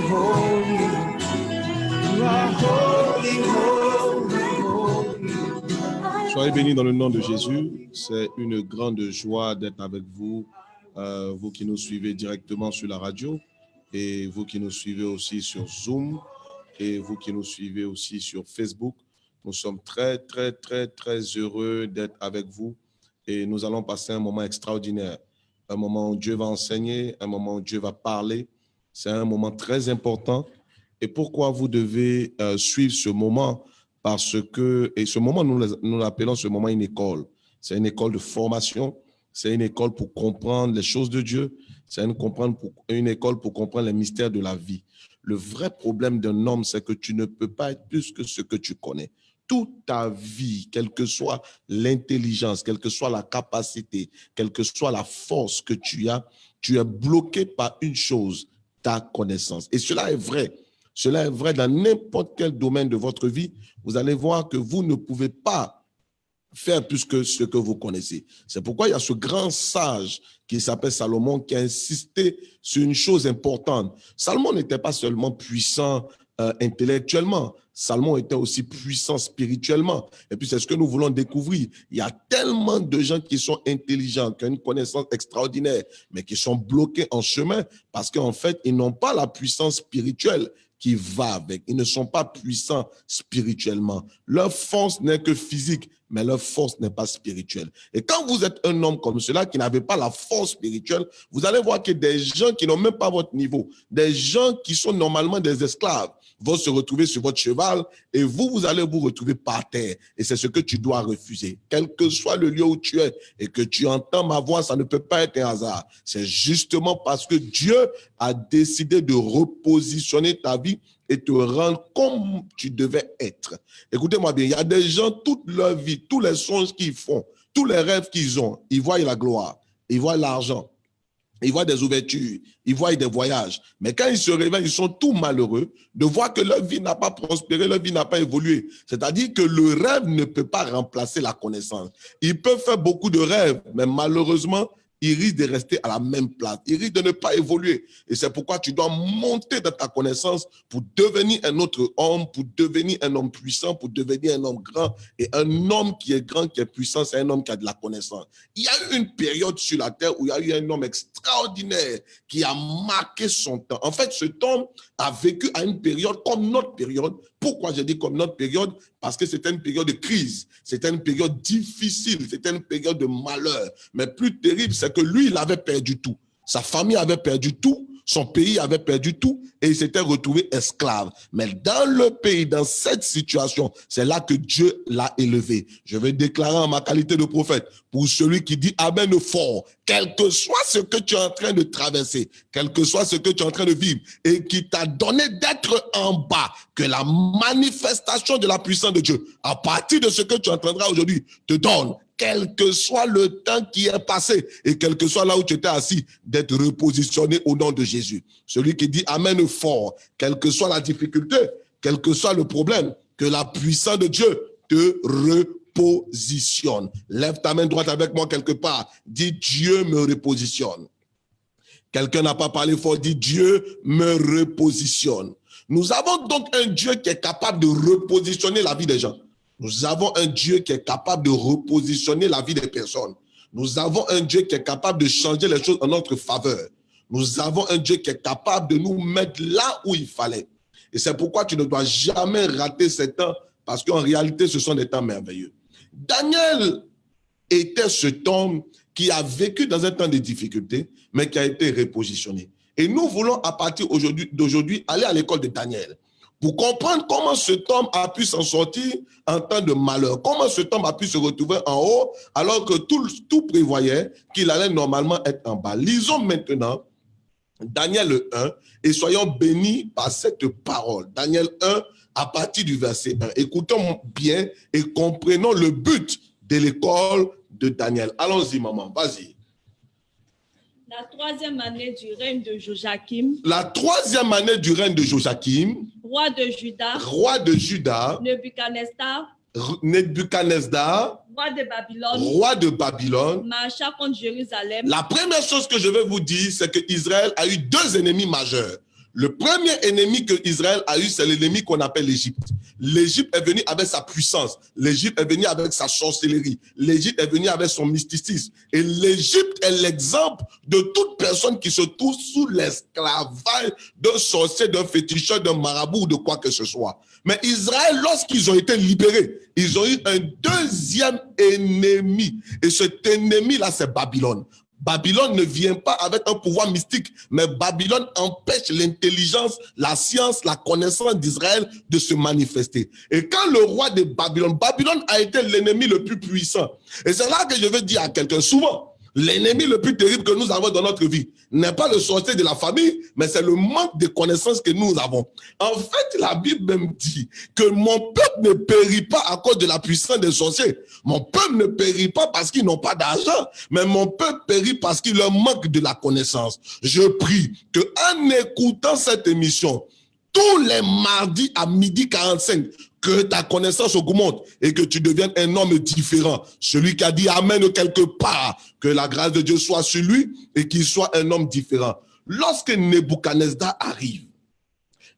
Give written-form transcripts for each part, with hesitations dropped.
holy. You are holy, holy, holy. Soyez bénis dans le nom de Jésus. C'est une grande joie d'être avec vous, vous qui nous suivez directement sur la radio et vous qui nous suivez aussi sur Zoom et vous qui nous suivez aussi sur Facebook. Nous sommes très, très, très, très heureux d'être avec vous et nous allons passer un moment extraordinaire, un moment où Dieu va enseigner, un moment où Dieu va parler. C'est un moment très important. Et pourquoi vous devez suivre ce moment? Parce que, et ce moment, nous l'appelons ce moment une école. C'est une école de formation, c'est une école pour comprendre les choses de Dieu, c'est une école pour comprendre les mystères de la vie. Le vrai problème d'un homme, c'est que tu ne peux pas être plus que ce que tu connais. Toute ta vie, quelle que soit l'intelligence, quelle que soit la capacité, quelle que soit la force que tu as, tu es bloqué par une chose, ta connaissance. Et cela est vrai. Cela est vrai dans n'importe quel domaine de votre vie. Vous allez voir que vous ne pouvez pas faire plus que ce que vous connaissez. C'est pourquoi il y a ce grand sage qui s'appelle Salomon qui a insisté sur une chose importante. Salomon n'était pas seulement puissant intellectuellement, Salomon était aussi puissant spirituellement. Et puis c'est ce que nous voulons découvrir. Il y a tellement de gens qui sont intelligents, qui ont une connaissance extraordinaire, mais qui sont bloqués en chemin parce qu'en fait, ils n'ont pas la puissance spirituelle qui va avec. Ils ne sont pas puissants spirituellement. Leur force n'est que physique, mais leur force n'est pas spirituelle. Et quand vous êtes un homme comme cela, qui n'avez pas la force spirituelle, vous allez voir que des gens qui n'ont même pas votre niveau, des gens qui sont normalement des esclaves, vont se retrouver sur votre cheval et vous allez vous retrouver par terre. Et c'est ce que tu dois refuser. Quel que soit le lieu où tu es et que tu entends ma voix, ça ne peut pas être un hasard. C'est justement parce que Dieu a décidé de repositionner ta vie et te rendre comme tu devais être. Écoutez-moi bien, il y a des gens, toute leur vie, tous les songes qu'ils font, tous les rêves qu'ils ont, ils voient la gloire, ils voient l'argent, ils voient des ouvertures, ils voient des voyages. Mais quand ils se réveillent, ils sont tout malheureux de voir que leur vie n'a pas prospéré, leur vie n'a pas évolué. C'est-à-dire que le rêve ne peut pas remplacer la connaissance. Ils peuvent faire beaucoup de rêves, mais malheureusement, ils risquent de rester à la même place. Ils risquent de ne pas évoluer. Et c'est pourquoi tu dois monter dans ta connaissance pour devenir un autre homme, pour devenir un homme puissant, pour devenir un homme grand. Et un homme qui est grand, qui est puissant, c'est un homme qui a de la connaissance. Il y a eu une période sur la terre où il y a eu un homme extraordinaire qui a marqué son temps. En fait, cet homme a vécu à une période comme notre période. Pourquoi je dis comme notre période? Parce que c'était une période de crise, c'était une période difficile, c'était une période de malheur. Mais plus terrible, c'est que lui, il avait perdu tout. Sa famille avait perdu tout, son pays avait perdu tout et il s'était retrouvé esclave. Mais dans le pays, dans cette situation, c'est là que Dieu l'a élevé. Je vais déclarer en ma qualité de prophète, pour celui qui dit Amen fort, quel que soit ce que tu es en train de traverser, quel que soit ce que tu es en train de vivre et qui t'a donné d'être en bas, que la manifestation de la puissance de Dieu, à partir de ce que tu entendras aujourd'hui, te donne, quel que soit le temps qui est passé et quel que soit là où tu étais assis, d'être repositionné au nom de Jésus. Celui qui dit Amen fort, quelle que soit la difficulté, quel que soit le problème, que la puissance de Dieu te repositionne. Lève ta main droite avec moi quelque part. Dis Dieu me repositionne. Quelqu'un n'a pas parlé fort, dit Dieu me repositionne. Nous avons donc un Dieu qui est capable de repositionner la vie des gens. Nous avons un Dieu qui est capable de repositionner la vie des personnes. Nous avons un Dieu qui est capable de changer les choses en notre faveur. Nous avons un Dieu qui est capable de nous mettre là où il fallait. Et c'est pourquoi tu ne dois jamais rater ces temps, parce qu'en réalité, ce sont des temps merveilleux. Daniel était cet homme qui a vécu dans un temps de difficulté, mais qui a été repositionné. Et nous voulons, à partir d'aujourd'hui, aller à l'école de Daniel, pour comprendre comment cet homme a pu s'en sortir en temps de malheur. Comment cet homme a pu se retrouver en haut alors que tout prévoyait qu'il allait normalement être en bas. Lisons maintenant Daniel 1 et soyons bénis par cette parole. Daniel 1 à partir du verset 1. Écoutons bien et comprenons le but de l'école de Daniel. Allons-y, maman, vas-y. La troisième année du règne de Joachim. La troisième année du règne de Joachim. Roi de Juda. Roi de Juda. Nebuchadnezzar. Roi de Babylone. Roi de Babylone. Marcha contre Jérusalem. La première chose que je vais vous dire, c'est que Israël a eu deux ennemis majeurs. Le premier ennemi que Israël a eu, c'est l'ennemi qu'on appelle l'Égypte. L'Égypte est venue avec sa puissance. L'Égypte est venue avec sa sorcellerie. L'Égypte est venue avec son mysticisme. Et l'Égypte est l'exemple de toute personne qui se trouve sous l'esclavage d'un sorcier, d'un féticheur, d'un marabout ou de quoi que ce soit. Mais Israël, lorsqu'ils ont été libérés, ils ont eu un deuxième ennemi. Et cet ennemi-là, c'est Babylone. Babylone ne vient pas avec un pouvoir mystique, mais Babylone empêche l'intelligence, la science, la connaissance d'Israël de se manifester. Et quand le roi de Babylone, Babylone a été l'ennemi le plus puissant. Et c'est là que je veux dire à quelqu'un, souvent, l'ennemi le plus terrible que nous avons dans notre vie n'est pas le sorcier de la famille, mais c'est le manque de connaissances que nous avons. En fait, la Bible même dit que mon peuple ne périt pas à cause de la puissance des sorciers. Mon peuple ne périt pas parce qu'ils n'ont pas d'argent, mais mon peuple périt parce qu'il leur manque de la connaissance. Je prie qu'en écoutant cette émission, tous les mardis à 12h45, que ta connaissance augmente et que tu deviennes un homme différent. Celui qui a dit Amen quelque part, que la grâce de Dieu soit sur lui et qu'il soit un homme différent. Lorsque Nebuchadnezzar arrive,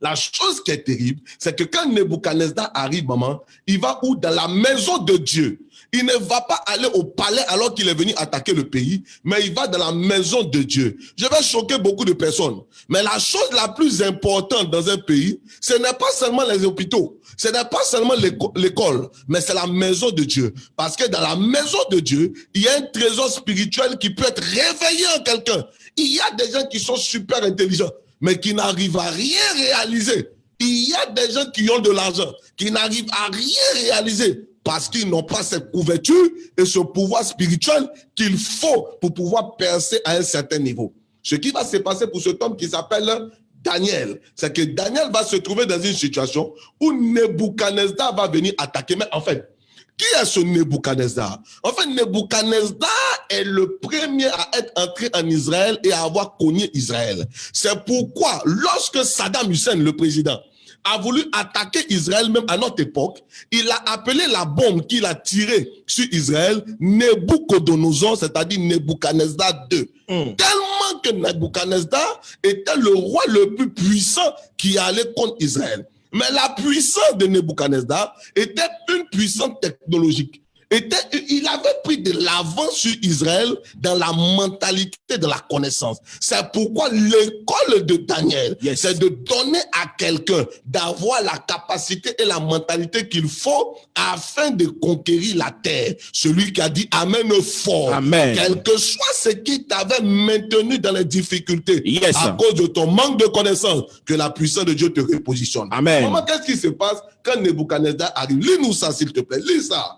la chose qui est terrible, c'est que quand Nebuchadnezzar arrive, maman, il va où? Dans la maison de Dieu. Il ne va pas aller au palais alors qu'il est venu attaquer le pays, mais il va dans la maison de Dieu. Je vais choquer beaucoup de personnes. Mais la chose la plus importante dans un pays, ce n'est pas seulement les hôpitaux, ce n'est pas seulement l'école, mais c'est la maison de Dieu. Parce que dans la maison de Dieu, il y a un trésor spirituel qui peut être réveillé en quelqu'un. Il y a des gens qui sont super intelligents, mais qui n'arrivent à rien réaliser. Il y a des gens qui ont de l'argent, qui n'arrivent à rien réaliser parce qu'ils n'ont pas cette couverture et ce pouvoir spirituel qu'il faut pour pouvoir percer à un certain niveau. Ce qui va se passer pour cet homme qui s'appelle Daniel, c'est que Daniel va se trouver dans une situation où Nebuchadnezzar va venir attaquer. Mais en fait, qui est ce Nebuchadnezzar? En fait, Nebuchadnezzar est le premier à être entré en Israël et à avoir cogné Israël. C'est pourquoi, lorsque Saddam Hussein, le président, a voulu attaquer Israël, même à notre époque, il a appelé la bombe qu'il a tirée sur Israël Nebuchadnezzar, c'est-à-dire Nebuchadnezzar II. Tellement que Nebuchadnezzar était le roi le plus puissant qui allait contre Israël. Mais la puissance de Nebuchadnezzar était une puissance technologique. Il avait pris de l'avance sur Israël dans la mentalité de la connaissance. C'est pourquoi l'école de Daniel, c'est de donner à quelqu'un d'avoir la capacité et la mentalité qu'il faut afin de conquérir la terre. Celui qui a dit Amen fort. Amen. Quel que soit ce qui t'avait maintenu dans les difficultés à cause de ton manque de connaissance, que la puissance de Dieu te repositionne. Amen. Maman, qu'est-ce qui se passe quand Nebuchadnezzar arrive? Lis-nous ça, s'il te plaît. Lis ça.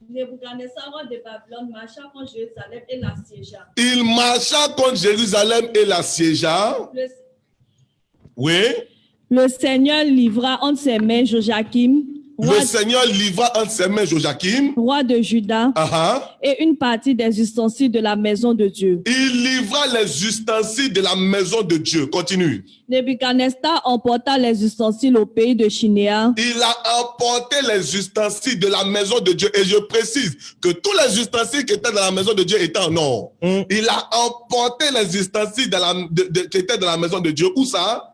Nebuchadnezzar, roi de Babylone, marcha contre Jérusalem et l'assiégea. Il marcha contre Jérusalem et l'assiégea. Oui. Le Seigneur livra entre ses mains Joachim, le Seigneur livra entre ses mains Joachim, roi de Juda, et une partie des ustensiles de la maison de Dieu. Il livra les ustensiles de la maison de Dieu. Continue. Nebuchadnezzar emporta les ustensiles au pays de Chinéa. Il a emporté les ustensiles de la maison de Dieu. Et je précise que tous les ustensiles qui étaient dans la maison de Dieu étaient en or. Il a emporté les ustensiles qui étaient dans la maison de Dieu. Où ça?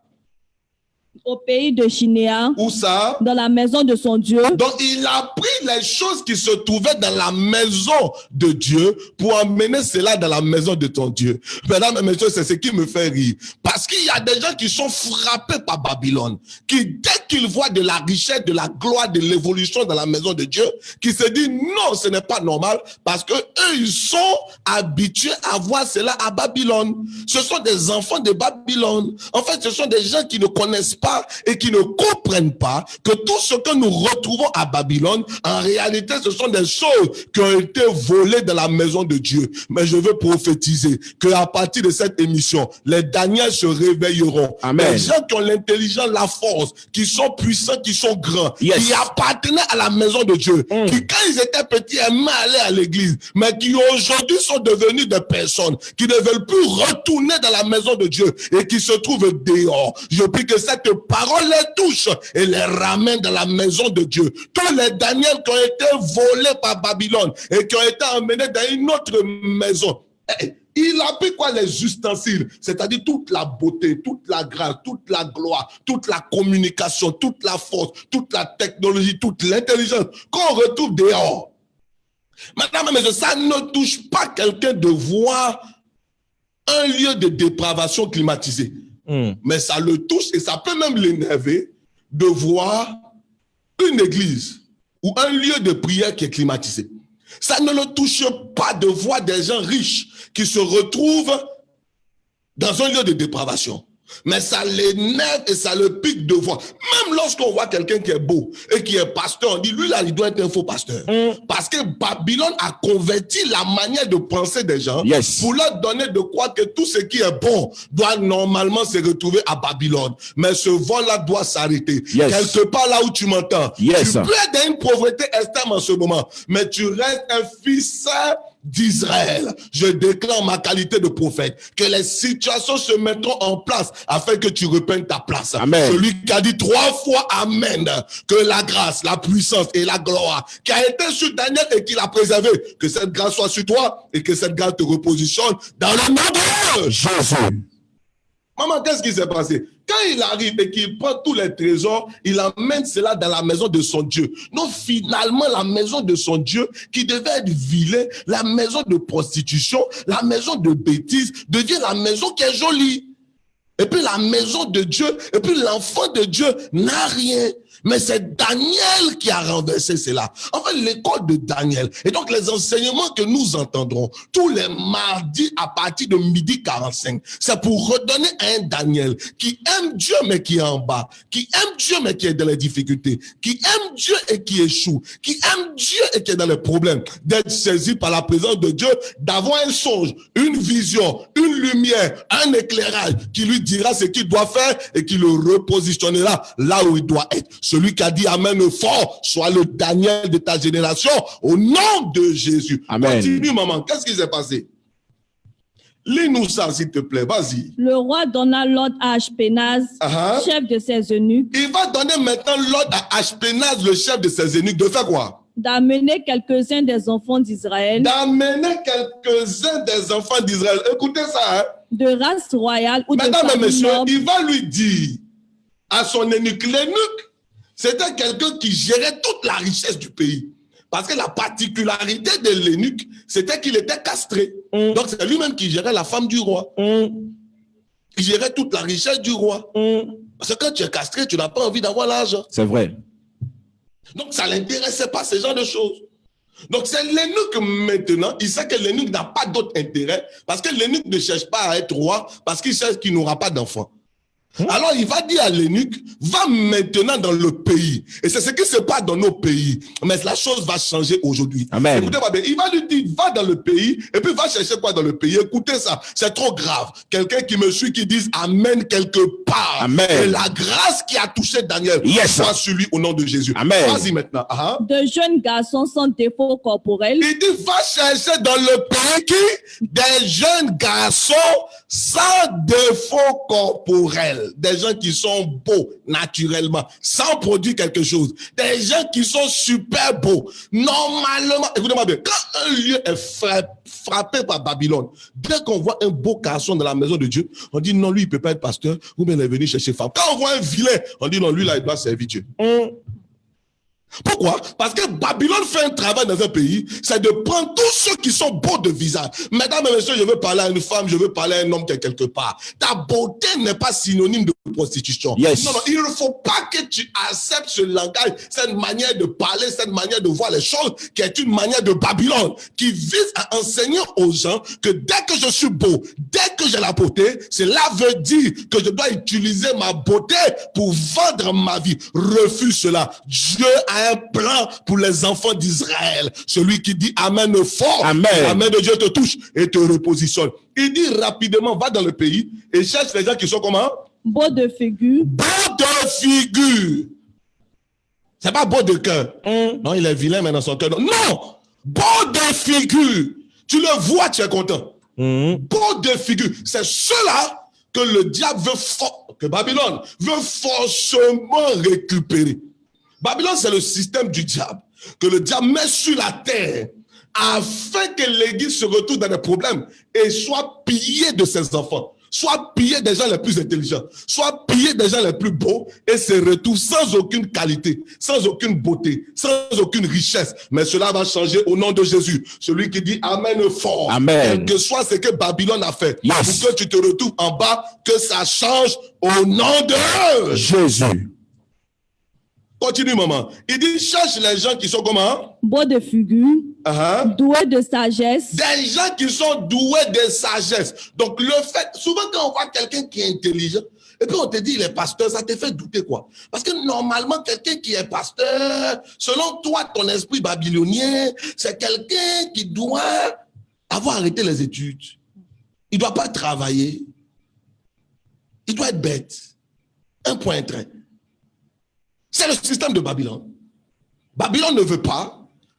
Au pays de Chinéa. Où ça? Dans la maison de son Dieu. Donc il a pris les choses qui se trouvaient dans la maison de Dieu pour emmener cela dans la maison de ton Dieu. Mesdames et messieurs, c'est ce qui me fait rire. Parce qu'il y a des gens qui sont frappés par Babylone, qui dès qu'ils voient de la richesse, de la gloire, de l'évolution dans la maison de Dieu, qui se disent non, ce n'est pas normal, parce que eux, ils sont habitués à voir cela à Babylone. Ce sont des enfants de Babylone. En fait, ce sont des gens qui ne connaissent pas et qui ne comprennent pas que tout ce que nous retrouvons à Babylone, en réalité, ce sont des choses qui ont été volées dans la maison de Dieu. Mais je veux prophétiser qu'à partir de cette émission, les Daniels se réveilleront. Amen. Les gens qui ont l'intelligence, la force, qui sont puissants, qui sont grands, qui appartenaient à la maison de Dieu, qui quand ils étaient petits aimaient aller à l'église, mais qui aujourd'hui sont devenus des personnes qui ne veulent plus retourner dans la maison de Dieu et qui se trouvent dehors. Je prie que cette parole les touche et les ramène dans la maison de Dieu. Tous les Daniels qui ont été volés par Babylone et qui ont été emmenés dans une autre maison. Il a pris quoi? Les ustensiles, c'est-à-dire toute la beauté, toute la grâce, toute la gloire, toute la communication, toute la force, toute la technologie, toute l'intelligence qu'on retrouve dehors. Maintenant, mais ça ne touche pas quelqu'un de voir un lieu de dépravation climatisé. Mais ça le touche et ça peut même l'énerver de voir une église ou un lieu de prière qui est climatisé. Ça ne le touche pas de voir des gens riches qui se retrouvent dans un lieu de dépravation. Mais ça l'énerve et ça le pique de voir. Même lorsqu'on voit quelqu'un qui est beau et qui est pasteur, on dit, lui là, il doit être un faux pasteur. Parce que Babylone a converti la manière de penser des gens pour leur donner de croire que tout ce qui est bon doit normalement se retrouver à Babylone. Mais ce vol-là doit s'arrêter. Quelque part là où tu m'entends, tu peux être dans une pauvreté extrême en ce moment, mais tu restes un fils d'Israël. Je déclare ma qualité de prophète que les situations se mettront en place afin que tu reprennes ta place. Amen. Celui qui a dit 3 fois Amen, que la grâce, la puissance et la gloire qui a été sur Daniel et qui l'a préservé, que cette grâce soit sur toi et que cette grâce te repositionne dans le nom de Jésus. Maman, qu'est-ce qui s'est passé? Quand il arrive et qu'il prend tous les trésors, il emmène cela dans la maison de son Dieu. Non, finalement, la maison de son Dieu, qui devait être vilaine, la maison de prostitution, la maison de bêtises, devient la maison qui est jolie. Et puis la maison de Dieu, et puis l'enfant de Dieu n'a rien. Mais c'est Daniel qui a renversé cela. Enfin, l'école de Daniel. Et donc, les enseignements que nous entendrons tous les mardis à partir de 12h45, c'est pour redonner à un Daniel qui aime Dieu mais qui est en bas, qui aime Dieu mais qui est dans les difficultés, qui aime Dieu et qui échoue, qui aime Dieu et qui est dans les problèmes, d'être saisi par la présence de Dieu, d'avoir un songe, une vision, une lumière, un éclairage qui lui dira ce qu'il doit faire et qui le repositionnera là où il doit être. Celui qui a dit Amen fort, soit le Daniel de ta génération, au nom de Jésus. Amen. Continue, maman. Qu'est-ce qui s'est passé? Lis-nous ça, s'il te plaît. Vas-y. Le roi donna l'ordre à Ashpenaz, chef de ses eunuques. Il va donner maintenant l'ordre à Ashpenaz, le chef de ses eunuques, de faire quoi? D'amener quelques-uns des enfants d'Israël. D'amener quelques-uns des enfants d'Israël. Écoutez ça. De race royale ou Mesdames de et messieurs, noble. il va lui dire à son eunuque, l'eunuque, c'était quelqu'un qui gérait toute la richesse du pays. Parce que la particularité de l'eunuque, c'était qu'il était castré. Donc c'est lui-même qui gérait la femme du roi. Il gérait toute la richesse du roi. Parce que quand tu es castré, tu n'as pas envie d'avoir l'argent. C'est vrai. Donc ça ne l'intéressait pas, ce genre de choses. Donc c'est l'eunuque maintenant, il sait que l'eunuque n'a pas d'autre intérêt, parce que l'eunuque ne cherche pas à être roi, parce qu'il cherche qu'il n'aura pas d'enfant. Alors il va dire à l'eunuque, va maintenant dans le pays. Et c'est ce qui se passe dans nos pays. Mais la chose va changer aujourd'hui. Amen. Écoutez-moi bien, il va lui dire, va dans le pays, et puis va chercher quoi dans le pays. Écoutez ça, c'est trop grave. Quelqu'un qui me suit, qui dise Amen quelque part. Amen. Et la grâce qui a touché Daniel soit sur lui au nom de Jésus. Amen. Vas-y maintenant. De jeunes garçons sans défaut corporel. Il dit, va chercher dans le pays qui? Des jeunes garçons sans défaut corporel. Des gens qui sont beaux naturellement, sans produire quelque chose. Des gens qui sont super beaux. Normalement, écoutez-moi bien, quand un lieu est frappé par Babylone, dès qu'on voit un beau garçon dans la maison de Dieu, on dit non, lui, il ne peut pas être pasteur, ou bien il est venu chercher femme. Quand on voit un vilain, on dit non, lui, là, il doit servir Dieu. Pourquoi? Parce que Babylone fait un travail dans un pays, c'est de prendre tous ceux qui sont beaux de visage. Mesdames et messieurs, je veux parler à une femme, je veux parler à un homme qui est quelque part. Ta beauté n'est pas synonyme de prostitution. Yes. Non, il ne faut pas que tu acceptes ce langage, cette manière de parler, cette manière de voir les choses, qui est une manière de Babylone, qui vise à enseigner aux gens que dès que je suis beau, dès que j'ai la beauté, cela veut dire que je dois utiliser ma beauté pour vendre ma vie. Refuse cela. Dieu a un plan pour les enfants d'Israël. Celui qui dit Amen fort, Amen. la main de Dieu te touche et te repositionne. Il dit rapidement, va dans le pays et cherche les gens qui sont comment? Beau de figure. Beau de figure. C'est pas beau de cœur. Non, il est vilain, mais dans son cœur. Non! Beau de figure. Tu le vois, tu es content. Beau de figure. C'est cela que le diable veut, que Babylone veut forcément récupérer. Babylone, c'est le système du diable, que le diable met sur la terre afin que l'église se retrouve dans des problèmes et soit pillée de ses enfants, soit pillée des gens les plus intelligents, soit pillée des gens les plus beaux et se retrouve sans aucune qualité, sans aucune beauté, sans aucune richesse. Mais cela va changer au nom de Jésus. Celui qui dit Amen fort. Amen. Quel que soit ce que Babylone a fait, Yes. pour que tu te retrouves en bas, que ça change au nom de Jésus. Continue, maman. Il dit, cherche les gens qui sont comment? beaux de figure, doués de sagesse, Des gens qui sont doués de sagesse. Donc, le fait, souvent quand on voit quelqu'un qui est intelligent, et puis on te dit, il est pasteur, ça te fait douter quoi? Parce que normalement, quelqu'un qui est pasteur, selon toi, ton esprit babylonien, c'est quelqu'un qui doit avoir arrêté les études. Il ne doit pas travailler. Il doit être bête. Un point trait. C'est le système de Babylone. Babylone ne veut pas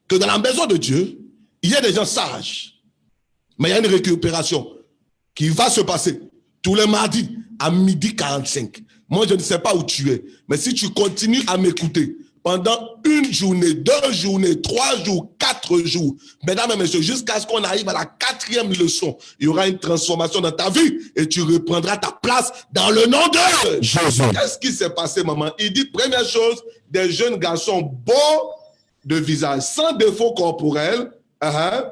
que dans la maison de Dieu, il y ait des gens sages. Mais il y a une récupération qui va se passer tous les mardis à 12h45. Moi, je ne sais pas où tu es, mais si tu continues à m'écouter pendant une journée, 2 journées, 3 jours, 4 jours, mesdames et messieurs, jusqu'à ce qu'on arrive à la 4e leçon, il y aura une transformation dans ta vie et tu reprendras ta place dans le nom de Jésus. Qu'est-ce qui s'est passé, maman? Il dit, première chose, des jeunes garçons beaux de visage, sans défaut corporel,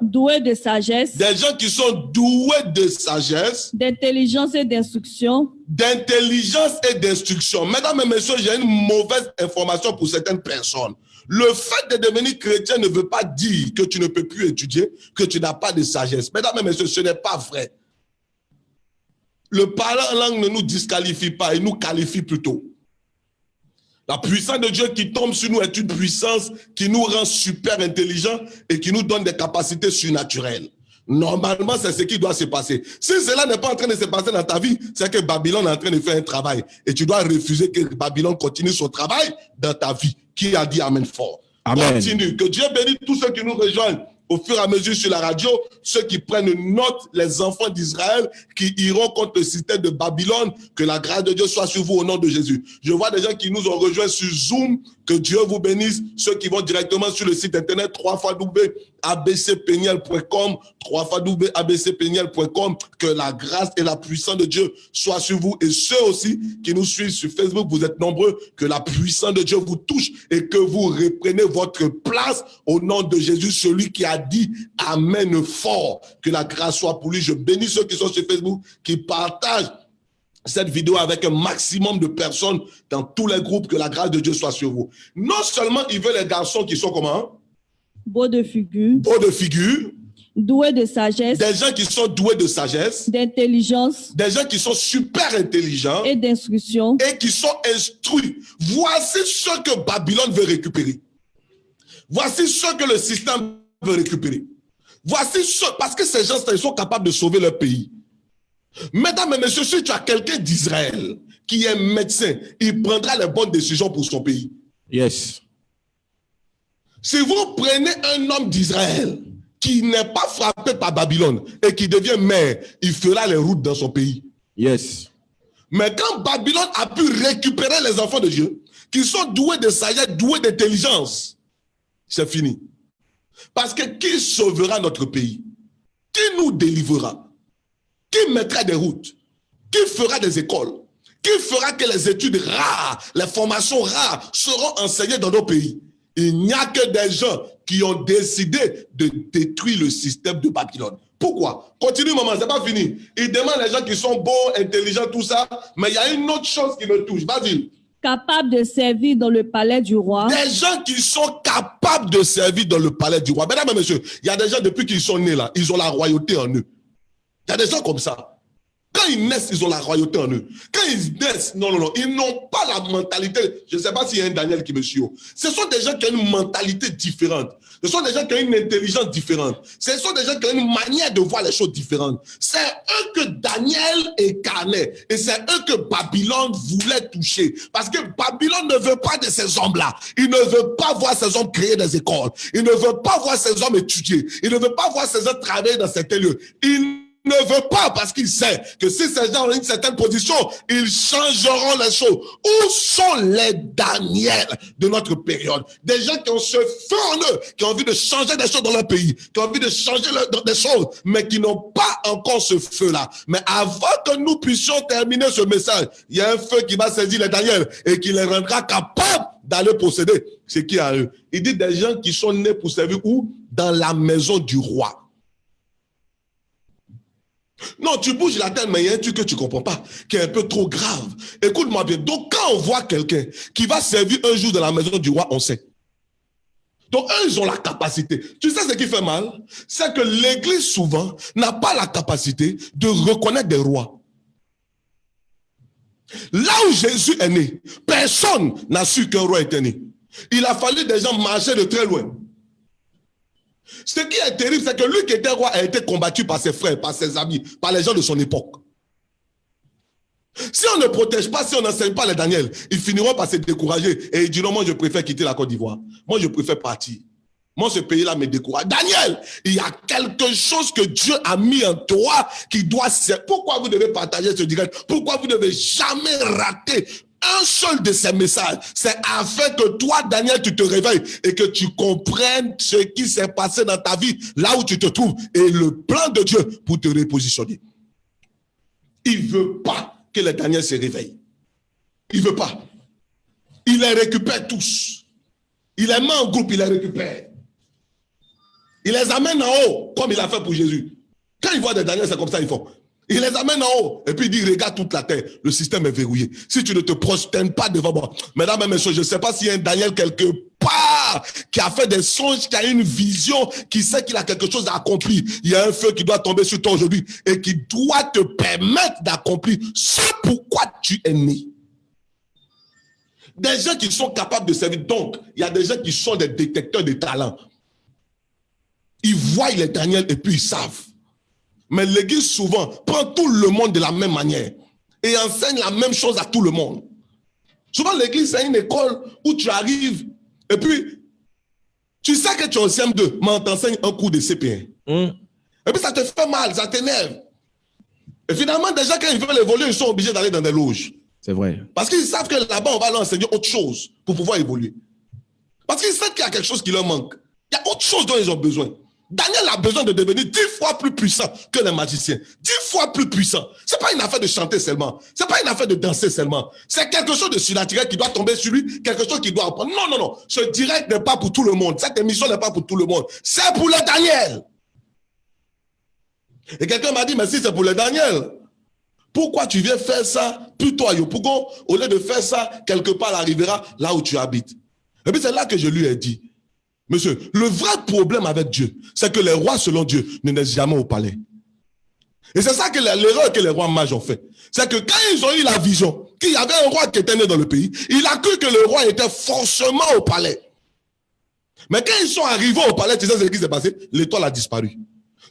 doués de sagesse, des gens qui sont doués de sagesse, d'intelligence et d'instruction, d'intelligence et d'instruction. Mesdames et messieurs, j'ai une mauvaise information pour certaines personnes. Le fait de devenir chrétien ne veut pas dire que tu ne peux plus étudier, que tu n'as pas de sagesse. Mesdames et messieurs, ce n'est pas vrai. Le parler en langue ne nous disqualifie pas, il nous qualifie plutôt. La puissance de Dieu qui tombe sur nous est une puissance qui nous rend super intelligents et qui nous donne des capacités surnaturelles. Normalement, c'est ce qui doit se passer. Si cela n'est pas en train de se passer dans ta vie, c'est que Babylone est en train de faire un travail. Et tu dois refuser que Babylone continue son travail dans ta vie. Qui a dit Amen fort? Amen. Continue. Que Dieu bénisse tous ceux qui nous rejoignent au fur et à mesure sur la radio, ceux qui prennent note, les enfants d'Israël, qui iront contre le système de Babylone, que la grâce de Dieu soit sur vous au nom de Jésus. Je vois des gens qui nous ont rejoints sur Zoom, que Dieu vous bénisse. Ceux qui vont directement sur le site internet www.abcpeniel.com, www.abcpeniel.com, que la grâce et la puissance de Dieu soient sur vous. Et ceux aussi qui nous suivent sur Facebook, vous êtes nombreux, que la puissance de Dieu vous touche et que vous reprenez votre place au nom de Jésus, celui qui a dit Amen fort, que la grâce soit pour lui. Je bénis ceux qui sont sur Facebook, qui partagent cette vidéo avec un maximum de personnes dans tous les groupes, que la grâce de Dieu soit sur vous. Non seulement il veut les garçons qui sont comment? beaux de figure, Beaux de figure, doués de sagesse, des gens qui sont doués de sagesse, d'intelligence des gens qui sont super intelligents et d'instruction, et qui sont instruits. Voici ce que Babylone veut récupérer. Voici ce que le système veut récupérer. Voici ce, parce que ces gens ils sont capables de sauver leur pays. Mesdames et messieurs, si tu as quelqu'un d'Israël qui est médecin, il prendra les bonnes décisions pour son pays. Yes. Si vous prenez un homme d'Israël qui n'est pas frappé par Babylone et qui devient maire, il fera les routes dans son pays. Yes. Mais quand Babylone a pu récupérer les enfants de Dieu, qui sont doués de sagesse, doués d'intelligence, c'est fini. Parce que qui sauvera notre pays? Qui nous délivrera? Qui mettra des routes? Qui fera des écoles? Qui fera que les études rares, les formations rares seront enseignées dans nos pays? Il n'y a que des gens qui ont décidé de détruire le système de Babylone. Pourquoi? Continue, maman, c'est pas fini. Il demande les gens qui sont beaux, intelligents, tout ça, mais il y a une autre chose qui me touche. Vas-y. capables de servir dans le palais du roi, Des gens qui sont capables de servir dans le palais du roi. Mesdames et messieurs, il y a des gens depuis qu'ils sont nés là, ils ont la royauté en eux. Il y a des gens comme ça. Quand ils naissent, ils ont la royauté en eux. Quand ils naissent, non, ils n'ont pas la mentalité. Je ne sais pas s'il y a un Daniel qui me suit. Ce sont des gens qui ont une mentalité différente. Ce sont des gens qui ont une intelligence différente. Ce sont des gens qui ont une manière de voir les choses différentes. C'est eux que Daniel incarnait. Et c'est eux que Babylone voulait toucher. Parce que Babylone ne veut pas de ces hommes-là. Il ne veut pas voir ces hommes créer des écoles. Il ne veut pas voir ces hommes étudier. Il ne veut pas voir ces hommes travailler dans certains lieux. Il ne veut pas parce qu'il sait que si ces gens ont une certaine position, ils changeront les choses. Où sont les Daniel de notre période? Des gens qui ont ce feu en eux, qui ont envie de changer des choses dans leur pays, qui ont envie de changer des choses, mais qui n'ont pas encore ce feu-là. Mais avant que nous puissions terminer ce message, il y a un feu qui va saisir les Daniel et qui les rendra capables d'aller posséder ce qui est à eux. Il dit des gens qui sont nés pour servir où? Dans la maison du roi. Non, tu bouges la tête, mais il y a un truc que tu ne comprends pas, qui est un peu trop grave. Écoute-moi bien. Donc, quand on voit quelqu'un qui va servir un jour dans la maison du roi, on sait. Donc, eux, ils ont la capacité. Tu sais ce qui fait mal? C'est que l'Église, souvent, n'a pas la capacité de reconnaître des rois. Là où Jésus est né, personne n'a su qu'un roi était né. Il a fallu des gens marcher de très loin. Ce qui est terrible, c'est que lui qui était roi a été combattu par ses frères, par ses amis, par les gens de son époque. Si on ne protège pas, si on n'enseigne pas les Daniel, ils finiront par se décourager et ils diront, moi je préfère quitter la Côte d'Ivoire. Moi je préfère partir. Moi ce pays-là me décourage. Daniel, il y a quelque chose que Dieu a mis en toi qui doit se... Pourquoi vous devez partager ce direct? Pourquoi vous ne devez jamais rater un seul de ces messages? C'est afin que toi, Daniel, tu te réveilles et que tu comprennes ce qui s'est passé dans ta vie, là où tu te trouves, et le plan de Dieu pour te repositionner. Il ne veut pas que les Daniel se réveillent. Il ne veut pas. Il les récupère tous. Il les met en groupe, il les récupère. Il les amène en haut, comme il a fait pour Jésus. Quand il voit des Daniel, c'est comme ça ils font. Il les amène en haut et puis il dit, regarde toute la terre, le système est verrouillé. Si tu ne te prosternes pas devant moi, mesdames et messieurs, je ne sais pas s'il y a un Daniel quelque part qui a fait des songes, qui a une vision, qui sait qu'il a quelque chose à accomplir. Il y a un feu qui doit tomber sur toi aujourd'hui et qui doit te permettre d'accomplir ce pourquoi tu es né. Des gens qui sont capables de servir. Donc, il y a des gens qui sont des détecteurs de talents. Ils voient les Daniel et puis ils savent. Mais l'Église, souvent, prend tout le monde de la même manière et enseigne la même chose à tout le monde. Souvent, l'Église, c'est une école où tu arrives et puis, tu sais que tu es au CM2, mais on t'enseigne un cours de CP1. Et puis, ça te fait mal, ça t'énerve. Et finalement, déjà, quand ils veulent évoluer, ils sont obligés d'aller dans des loges. C'est vrai. Parce qu'ils savent que là-bas, on va leur enseigner autre chose pour pouvoir évoluer. Parce qu'ils savent qu'il y a quelque chose qui leur manque. Il y a autre chose dont ils ont besoin. Daniel a besoin de devenir 10 fois plus puissant que les magiciens. 10 fois plus puissant. Ce n'est pas une affaire de chanter seulement. Ce n'est pas une affaire de danser seulement. C'est quelque chose de surnaturel qui doit tomber sur lui, quelque chose qu'il doit apprendre. Non, non, non. Ce direct n'est pas pour tout le monde. Cette émission n'est pas pour tout le monde. C'est pour les Daniel. Et quelqu'un m'a dit, mais si c'est pour les Daniel, pourquoi tu viens faire ça plutôt à Yopougon, au lieu de faire ça quelque part à la Riviera, là où tu habites? Et puis c'est là que je lui ai dit, monsieur, le vrai problème avec Dieu, c'est que les rois, selon Dieu, ne naissent jamais au palais. Et c'est ça que l'erreur que les rois mages ont fait. C'est que quand ils ont eu la vision qu'il y avait un roi qui était né dans le pays, il a cru que le roi était forcément au palais. Mais quand ils sont arrivés au palais, tu sais ce qui s'est passé? L'étoile a disparu.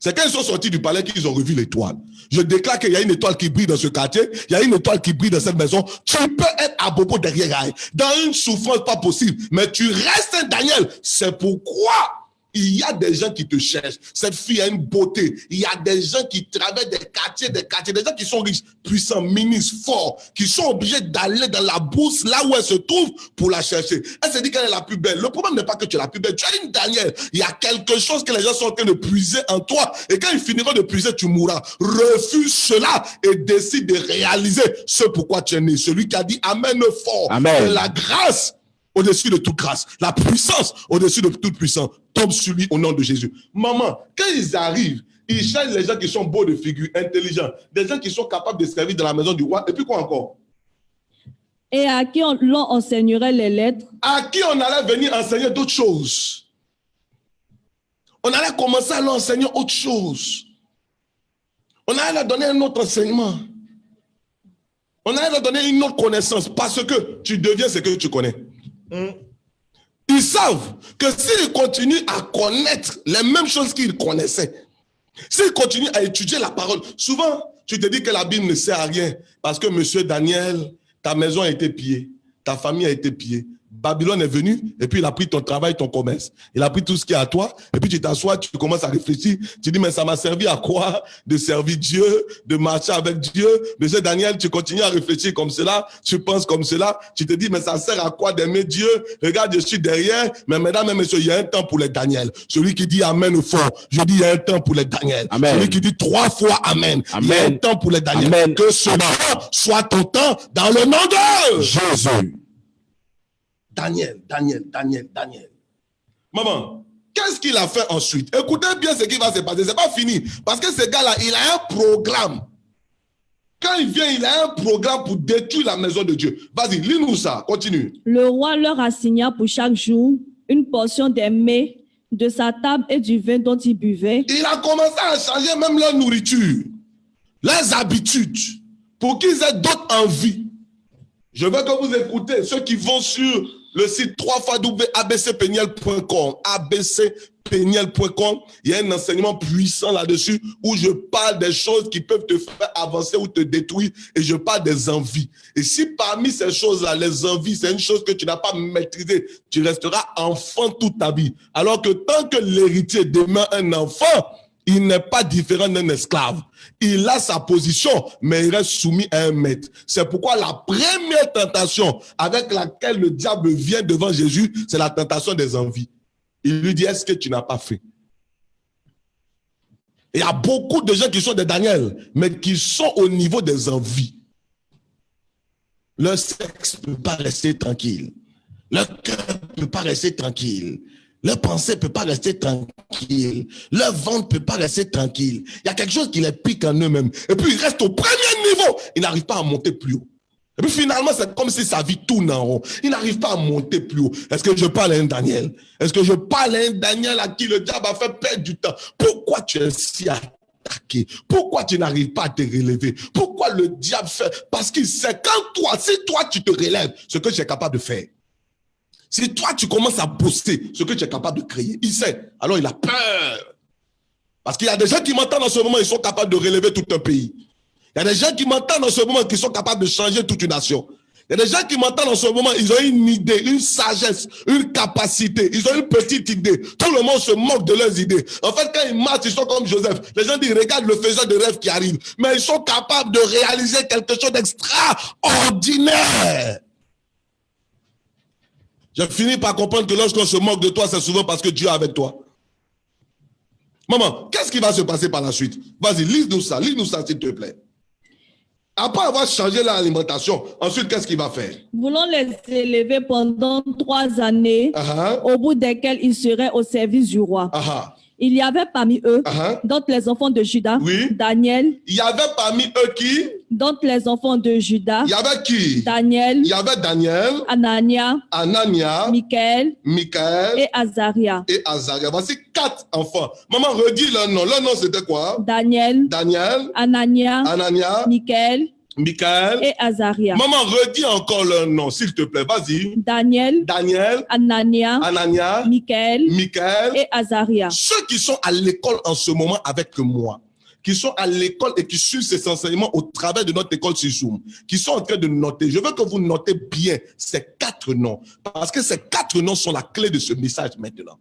C'est quand ils sont sortis du palais qu'ils ont revu l'étoile. Je déclare qu'il y a une étoile qui brille dans ce quartier, il y a une étoile qui brille dans cette maison. Tu peux être à bobo derrière elle, dans une souffrance pas possible, mais tu restes un Daniel. C'est pourquoi il y a des gens qui te cherchent. Cette fille a une beauté. Il y a des gens qui traversent des quartiers, des gens qui sont riches, puissants, ministres, forts, qui sont obligés d'aller dans la bourse, là où elle se trouve, pour la chercher. Elle se dit qu'elle est la plus belle. Le problème n'est pas que tu es la plus belle. Tu as une Daniel. Il y a quelque chose que les gens sont en train de puiser en toi. Et quand ils finiront de puiser, tu mourras. Refuse cela et décide de réaliser ce pourquoi tu es né. Celui qui a dit Amen fort. Amen. Et la grâce au-dessus de toute grâce, la puissance au-dessus de toute puissance tombe sur lui au nom de Jésus. Maman, quand ils arrivent, ils cherchent les gens qui sont beaux de figure, intelligents, des gens qui sont capables de servir dans la maison du roi. Et puis quoi encore? Et à qui l'on enseignerait les lettres? À qui on allait venir enseigner d'autres choses. On allait commencer à leur enseigner autre chose. On allait leur donner un autre enseignement. On allait leur donner une autre connaissance parce que tu deviens ce que tu connais. Ils savent que s'ils continuent à connaître les mêmes choses qu'ils connaissaient, s'ils continuent à étudier la parole, souvent tu te dis que la Bible ne sert à rien parce que monsieur Daniel, ta maison a été pillée, ta famille a été pillée, Babylone est venu et puis il a pris ton travail, ton commerce. Il a pris tout ce qui est à toi et puis tu t'assois, tu commences à réfléchir. Tu dis, mais ça m'a servi à quoi de servir Dieu, de marcher avec Dieu? Monsieur Daniel, tu continues à réfléchir comme cela, tu penses comme cela. Tu te dis, mais ça sert à quoi d'aimer Dieu? Regarde, je suis derrière. Mais mesdames et messieurs, il y a un temps pour les Daniel. Celui qui dit Amen au fond, je dis, il y a un temps pour les Daniel. Amen. Celui qui dit 3 fois Amen. Amen. Il y a un temps pour les Daniel. Amen. Que ce temps soit ton temps dans le nom de Jésus. Daniel. Maman, qu'est-ce qu'il a fait ensuite? Écoutez bien ce qui va se passer. C'est pas fini. Parce que ce gars-là, il a un programme. Quand il vient, il a un programme pour détruire la maison de Dieu. Vas-y, lis-nous ça. Continue. Le roi leur assigna pour chaque jour une portion des mets de sa table et du vin dont ils buvaient. Il a commencé à changer même leur nourriture, leurs habitudes, pour qu'ils aient d'autres envies. Je veux que vous écoutez ceux qui vont sur le site www.abcpeniel.com, abcpeniel.com. Il y a un enseignement puissant là-dessus où je parle des choses qui peuvent te faire avancer ou te détruire et je parle des envies. Et si parmi ces choses-là, les envies, c'est une chose que tu n'as pas maîtrisée, tu resteras enfant toute ta vie. Alors que tant que l'héritier demeure un enfant, il n'est pas différent d'un esclave. Il a sa position, mais il reste soumis à un maître. C'est pourquoi la première tentation avec laquelle le diable vient devant Jésus, c'est la tentation des envies. Il lui dit, est-ce que tu n'as pas fait? Il y a beaucoup de gens qui sont des Daniel, mais qui sont au niveau des envies. Leur sexe ne peut pas rester tranquille. Leur cœur ne peut pas rester tranquille. Leur pensée ne peut pas rester tranquille. Leur ventre ne peut pas rester tranquille. Il y a quelque chose qui les pique en eux-mêmes. Et puis, ils restent au premier niveau. Ils n'arrivent pas à monter plus haut. Et puis, finalement, c'est comme si sa vie tourne en rond. Ils n'arrivent pas à monter plus haut. Est-ce que je parle à un Daniel? Est-ce que je parle à un Daniel à qui le diable a fait perdre du temps? Pourquoi tu es si attaqué? Pourquoi tu n'arrives pas à te relever? Pourquoi le diable fait? Parce qu'il sait quand toi, si toi, tu te relèves, ce que tu es capable de faire. Si toi, tu commences à booster ce que tu es capable de créer, il sait. Alors, il a peur. Parce qu'il y a des gens qui m'entendent en ce moment, ils sont capables de relever tout un pays. Il y a des gens qui m'entendent en ce moment qui sont capables de changer toute une nation. Il y a des gens qui m'entendent en ce moment, ils ont une idée, une sagesse, une capacité. Ils ont une petite idée. Tout le monde se moque de leurs idées. En fait, quand ils marchent, ils sont comme Joseph. Les gens disent, regarde le faiseur de rêve qui arrive. Mais ils sont capables de réaliser quelque chose d'extraordinaire. Je finis par comprendre que lorsqu'on se moque de toi, c'est souvent parce que Dieu est avec toi. Maman, qu'est-ce qui va se passer par la suite? Vas-y, lis-nous ça s'il te plaît. Après avoir changé l'alimentation, ensuite, qu'est-ce qu'il va faire? Voulant les élever pendant 3 années, au bout desquelles ils seraient au service du roi. Il y avait parmi eux, dont les enfants de Juda, Daniel. Il y avait parmi eux qui? Dont les enfants de Juda. Il y avait qui? Daniel. Il y avait Daniel. Anania. Michaël. Et Azaria. Voici 4 enfants. Maman, redis leur nom. Leur nom, c'était quoi? Daniel. Anania. Michaël. Et Azaria. Maman, redis encore leur nom, s'il te plaît. Vas-y. Daniel. Anania. Michaël. Et Azaria. Ceux qui sont à l'école en ce moment avec moi, qui sont à l'école et qui suivent ces enseignements au travers de notre école sur Zoom, qui sont en train de noter. Je veux que vous notez bien ces 4 noms, parce que ces 4 noms sont la clé de ce message maintenant.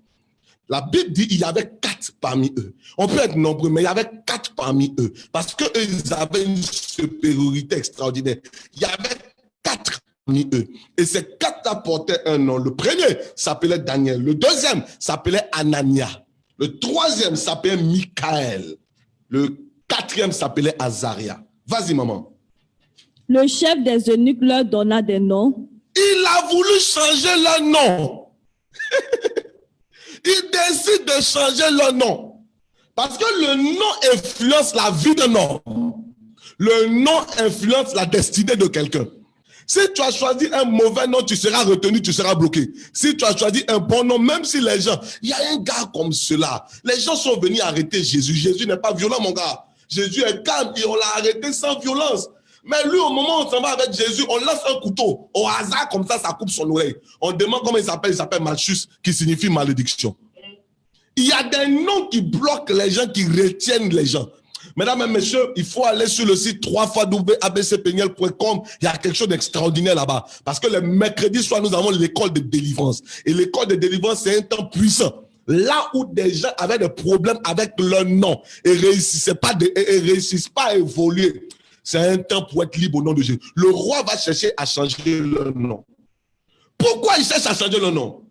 La Bible dit qu'il y avait 4 parmi eux. On peut être nombreux, mais il y avait 4 parmi eux. Parce qu'eux, ils avaient une supériorité extraordinaire. Il y avait 4 parmi eux. Et ces 4 apportaient un nom. Le premier s'appelait Daniel. Le deuxième s'appelait Anania. Le troisième s'appelait Michaël. Le 4e s'appelait Azaria. Vas-y, maman. Le chef des eunuques leur donna des noms. Il a voulu changer leur nom. Il décide de changer leur nom. Parce que le nom influence la vie d'un homme. Le nom influence la destinée de quelqu'un. Si tu as choisi un mauvais nom, tu seras retenu, tu seras bloqué. Si tu as choisi un bon nom, même si les gens... Il y a un gars comme cela. Les gens sont venus arrêter Jésus. Jésus n'est pas violent, mon gars. Jésus est calme et on l'a arrêté sans violence. Mais lui, au moment où on s'en va avec Jésus, on lance un couteau. Au hasard, comme ça coupe son oreille. On demande comment il s'appelle. Il s'appelle Malchus, qui signifie malédiction. Il y a des noms qui bloquent les gens, qui retiennent les gens. Mesdames et messieurs, il faut aller sur le site www.abcpeniel.com. Il y a quelque chose d'extraordinaire là-bas. Parce que le mercredi soir, nous avons l'école de délivrance. Et l'école de délivrance, c'est un temps puissant. Là où des gens avaient des problèmes avec leur nom et réussissent pas à évoluer, c'est un temps pour être libre au nom de Jésus. Le roi va chercher à changer leur nom. Pourquoi il cherche à changer leur nom?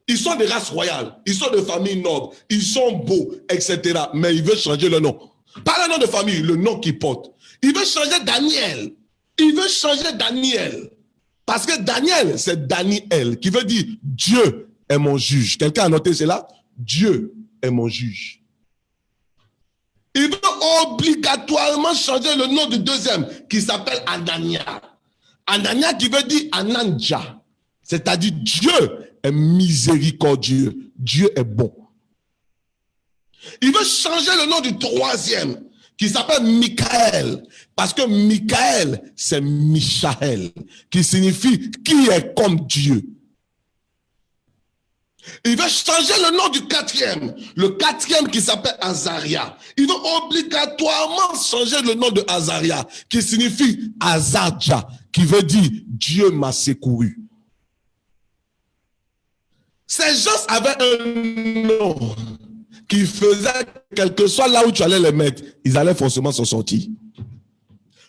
Ils sont des races royales, ils sont de familles nobles, ils sont beaux, etc. Mais il veut changer leur nom. Pas le nom de famille, le nom qu'il porte. Il veut changer Daniel. Il veut changer Daniel. Parce que Daniel, c'est Daniel, qui veut dire Dieu est mon juge. Quelqu'un a noté cela? Dieu est mon juge. Il veut obligatoirement changer le nom du deuxième, qui s'appelle Anania. Anania qui veut dire Ananja. C'est-à-dire Dieu est miséricordieux. Dieu est bon. Il veut changer le nom du troisième, qui s'appelle Michaël. Parce que Michaël, c'est Michaël, qui signifie qui est comme Dieu. Il veut changer le nom du quatrième. Le quatrième qui s'appelle Azaria. Il veut obligatoirement changer le nom de Azaria, qui signifie Azadja, qui veut dire Dieu m'a secouru. Ces gens avaient un nom qui faisait, quel que soit là où tu allais les mettre, ils allaient forcément s'en sortir.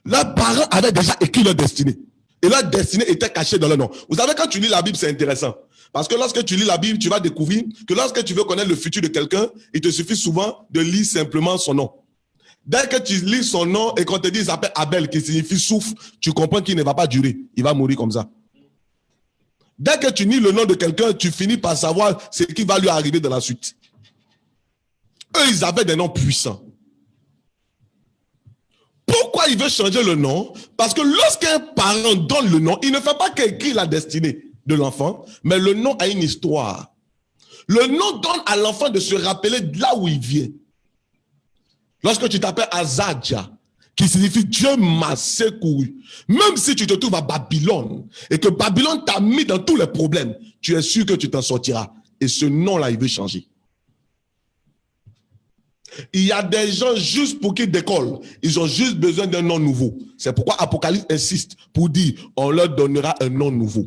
Leurs parents avaient déjà écrit leur destinée. Et leur destinée était cachée dans leur nom. Vous savez, quand tu lis la Bible, c'est intéressant. Parce que lorsque tu lis la Bible, tu vas découvrir que lorsque tu veux connaître le futur de quelqu'un, il te suffit souvent de lire simplement son nom. Dès que tu lis son nom et qu'on te dit qu'il s'appelle Abel, qui signifie souffle, tu comprends qu'il ne va pas durer. Il va mourir comme ça. Dès que tu lis le nom de quelqu'un, tu finis par savoir ce qui va lui arriver dans la suite. Eux, ils avaient des noms puissants. Pourquoi il veut changer le nom? Parce que lorsqu'un parent donne le nom, il ne fait pas qu'écrire la destinée de l'enfant, mais le nom a une histoire. Le nom donne à l'enfant de se rappeler de là où il vient. Lorsque tu t'appelles Azadja, qui signifie Dieu m'a secouru, même si tu te trouves à Babylone et que Babylone t'a mis dans tous les problèmes, tu es sûr que tu t'en sortiras. Et ce nom-là, il veut changer. Il y a des gens juste pour qu'ils décollent, ils ont juste besoin d'un nom nouveau. C'est pourquoi Apocalypse insiste pour dire on leur donnera un nom nouveau.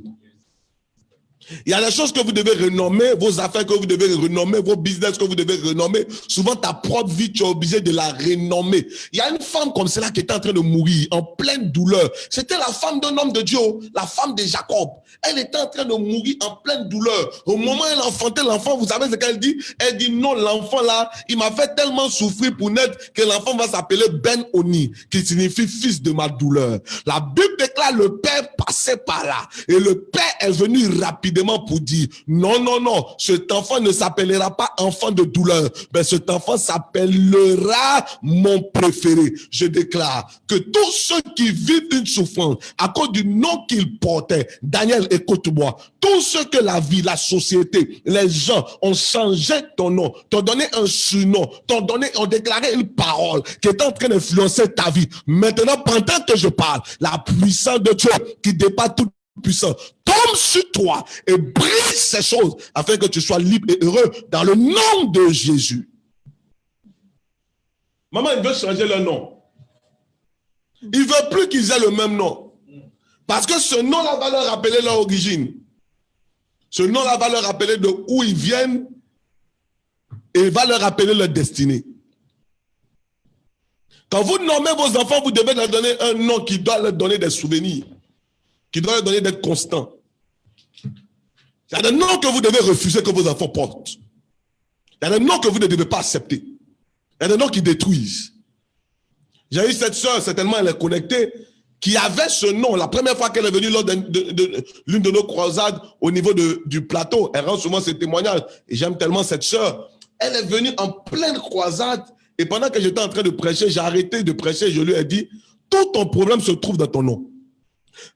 Il y a des choses que vous devez renommer, vos affaires que vous devez renommer, vos business que vous devez renommer. Souvent, ta propre vie, tu es obligé de la renommer. Il y a une femme comme celle-là qui était en train de mourir, en pleine douleur. C'était la femme d'un homme de Dieu, la femme de Jacob. Elle était en train de mourir en pleine douleur. Au moment où elle enfantait l'enfant, vous savez ce qu'elle dit? Elle dit non, l'enfant là, il m'a fait tellement souffrir pour naître que l'enfant va s'appeler Ben-Oni, qui signifie fils de ma douleur. La Bible déclare le père passait par là. Et le père est venu rapidement pour dire non, non, non, cet enfant ne s'appellera pas enfant de douleur, mais cet enfant s'appellera mon préféré. Je déclare que tous ceux qui vivent une souffrance à cause du nom qu'il portait, Daniel, écoute-moi, tous ceux que la vie, la société, les gens ont changé ton nom, t'ont donné un surnom, ont déclaré une parole qui est en train d'influencer ta vie. Maintenant, pendant que je parle, la puissance de Dieu qui dépasse toute puissance tombe sur toi et brise ces choses afin que tu sois libre et heureux dans le nom de Jésus. Maman, il veut changer leur nom. Il ne veut plus qu'ils aient le même nom. Parce que ce nom-là va leur rappeler leur origine. Ce nom-là va leur rappeler de où ils viennent et va leur rappeler leur destinée. Quand vous nommez vos enfants, vous devez leur donner un nom qui doit leur donner des souvenirs, qui doit leur donner des constants. Il y a des noms que vous devez refuser que vos enfants portent. Il y a des noms que vous ne devez pas accepter. Il y a des noms qui détruisent. J'ai eu cette soeur, certainement elle est connectée, qui avait ce nom. La première fois qu'elle est venue lors de l'une de nos croisades au niveau du plateau, elle rend souvent ses témoignages. Et j'aime tellement cette soeur. Elle est venue en pleine croisade. Et pendant que j'étais en train de prêcher, j'ai arrêté de prêcher. Je lui ai dit, tout ton problème se trouve dans ton nom.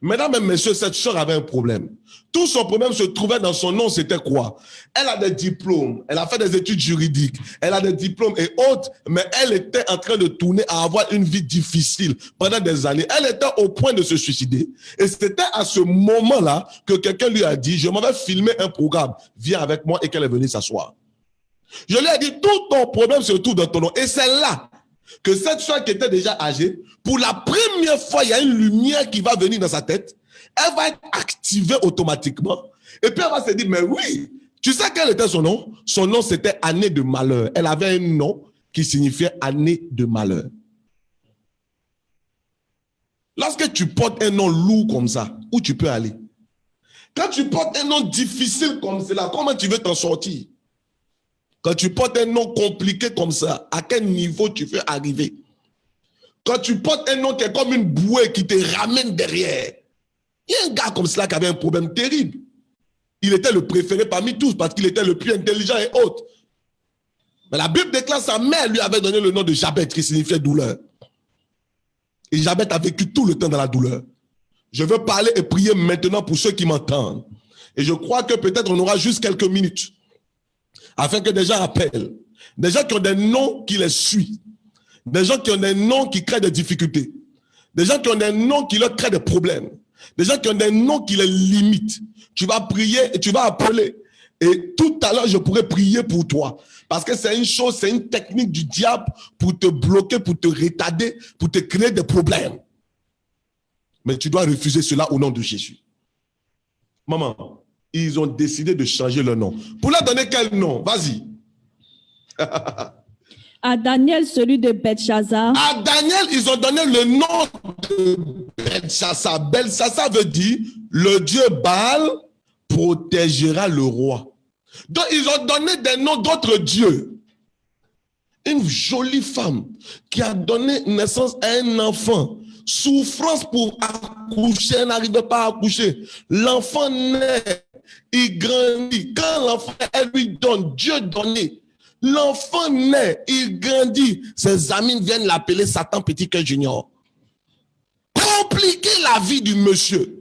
Mesdames et messieurs, cette soeur avait un problème. Tout son problème se trouvait dans son nom, c'était quoi? Elle a des diplômes, elle a fait des études juridiques, elle a des diplômes et autres, mais elle était en train de tourner à avoir une vie difficile pendant des années. Elle était au point de se suicider. Et c'était à ce moment-là que quelqu'un lui a dit, je m'en vais filmer un programme, viens avec moi, et qu'elle est venue s'asseoir. Je lui ai dit, tout ton problème se trouve dans ton nom. Et c'est là que cette soeur qui était déjà âgée, pour la première fois, il y a une lumière qui va venir dans sa tête. Elle va être activée automatiquement. Et puis elle va se dire, mais oui, tu sais quel était son nom? Son nom, c'était année de malheur. Elle avait un nom qui signifiait année de malheur. Lorsque tu portes un nom lourd comme ça, où tu peux aller? Quand tu portes un nom difficile comme cela, comment tu veux t'en sortir? Quand tu portes un nom compliqué comme ça, à quel niveau tu veux arriver? Quand tu portes un nom qui est comme une bouée qui te ramène derrière. Il y a un gars comme cela qui avait un problème terrible. Il était le préféré parmi tous parce qu'il était le plus intelligent et autre. Mais la Bible déclare sa mère lui avait donné le nom de Jabet qui signifiait douleur. Et Jabet a vécu tout le temps dans la douleur. Je veux parler et prier maintenant pour ceux qui m'entendent. Et je crois que peut-être on aura juste quelques minutes afin que des gens appellent. Des gens qui ont des noms qui les suivent. Des gens qui ont des noms qui créent des difficultés. Des gens qui ont des noms qui leur créent des problèmes. Des gens qui ont des noms qui les limitent. Tu vas prier et tu vas appeler. Et tout à l'heure, je pourrais prier pour toi. Parce que c'est une chose, c'est une technique du diable pour te bloquer, pour te retarder, pour te créer des problèmes. Mais tu dois refuser cela au nom de Jésus. Maman, ils ont décidé de changer leur nom. Pour leur donner quel nom? Vas-y. À Daniel, celui de Belshazzar. À Daniel, ils ont donné le nom de Belshazzar. Belshazzar veut dire le Dieu Baal protégera le roi. Donc, ils ont donné des noms d'autres dieux. Une jolie femme qui a donné naissance à un enfant. Souffrance pour accoucher, elle n'arrivait pas à accoucher. L'enfant naît, il grandit. Quand l'enfant, elle lui donne, Dieu donné. L'enfant naît, il grandit. Ses amis viennent l'appeler Satan Petit Cœur Junior. Compliquer la vie du monsieur.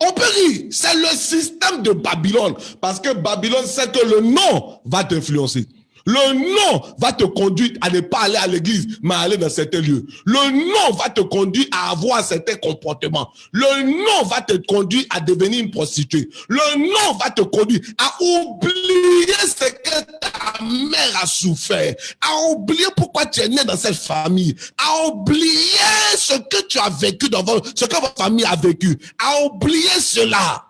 On peut dire, c'est le système de Babylone. Parce que Babylone sait que le nom va t'influencer. Le nom va te conduire à ne pas aller à l'église, mais à aller dans certains lieux. Le nom va te conduire à avoir certains comportements. Le nom va te conduire à devenir une prostituée. Le nom va te conduire à oublier ce que ta mère a souffert, à oublier pourquoi tu es né dans cette famille, à oublier ce que tu as vécu ce que votre famille a vécu, à oublier cela.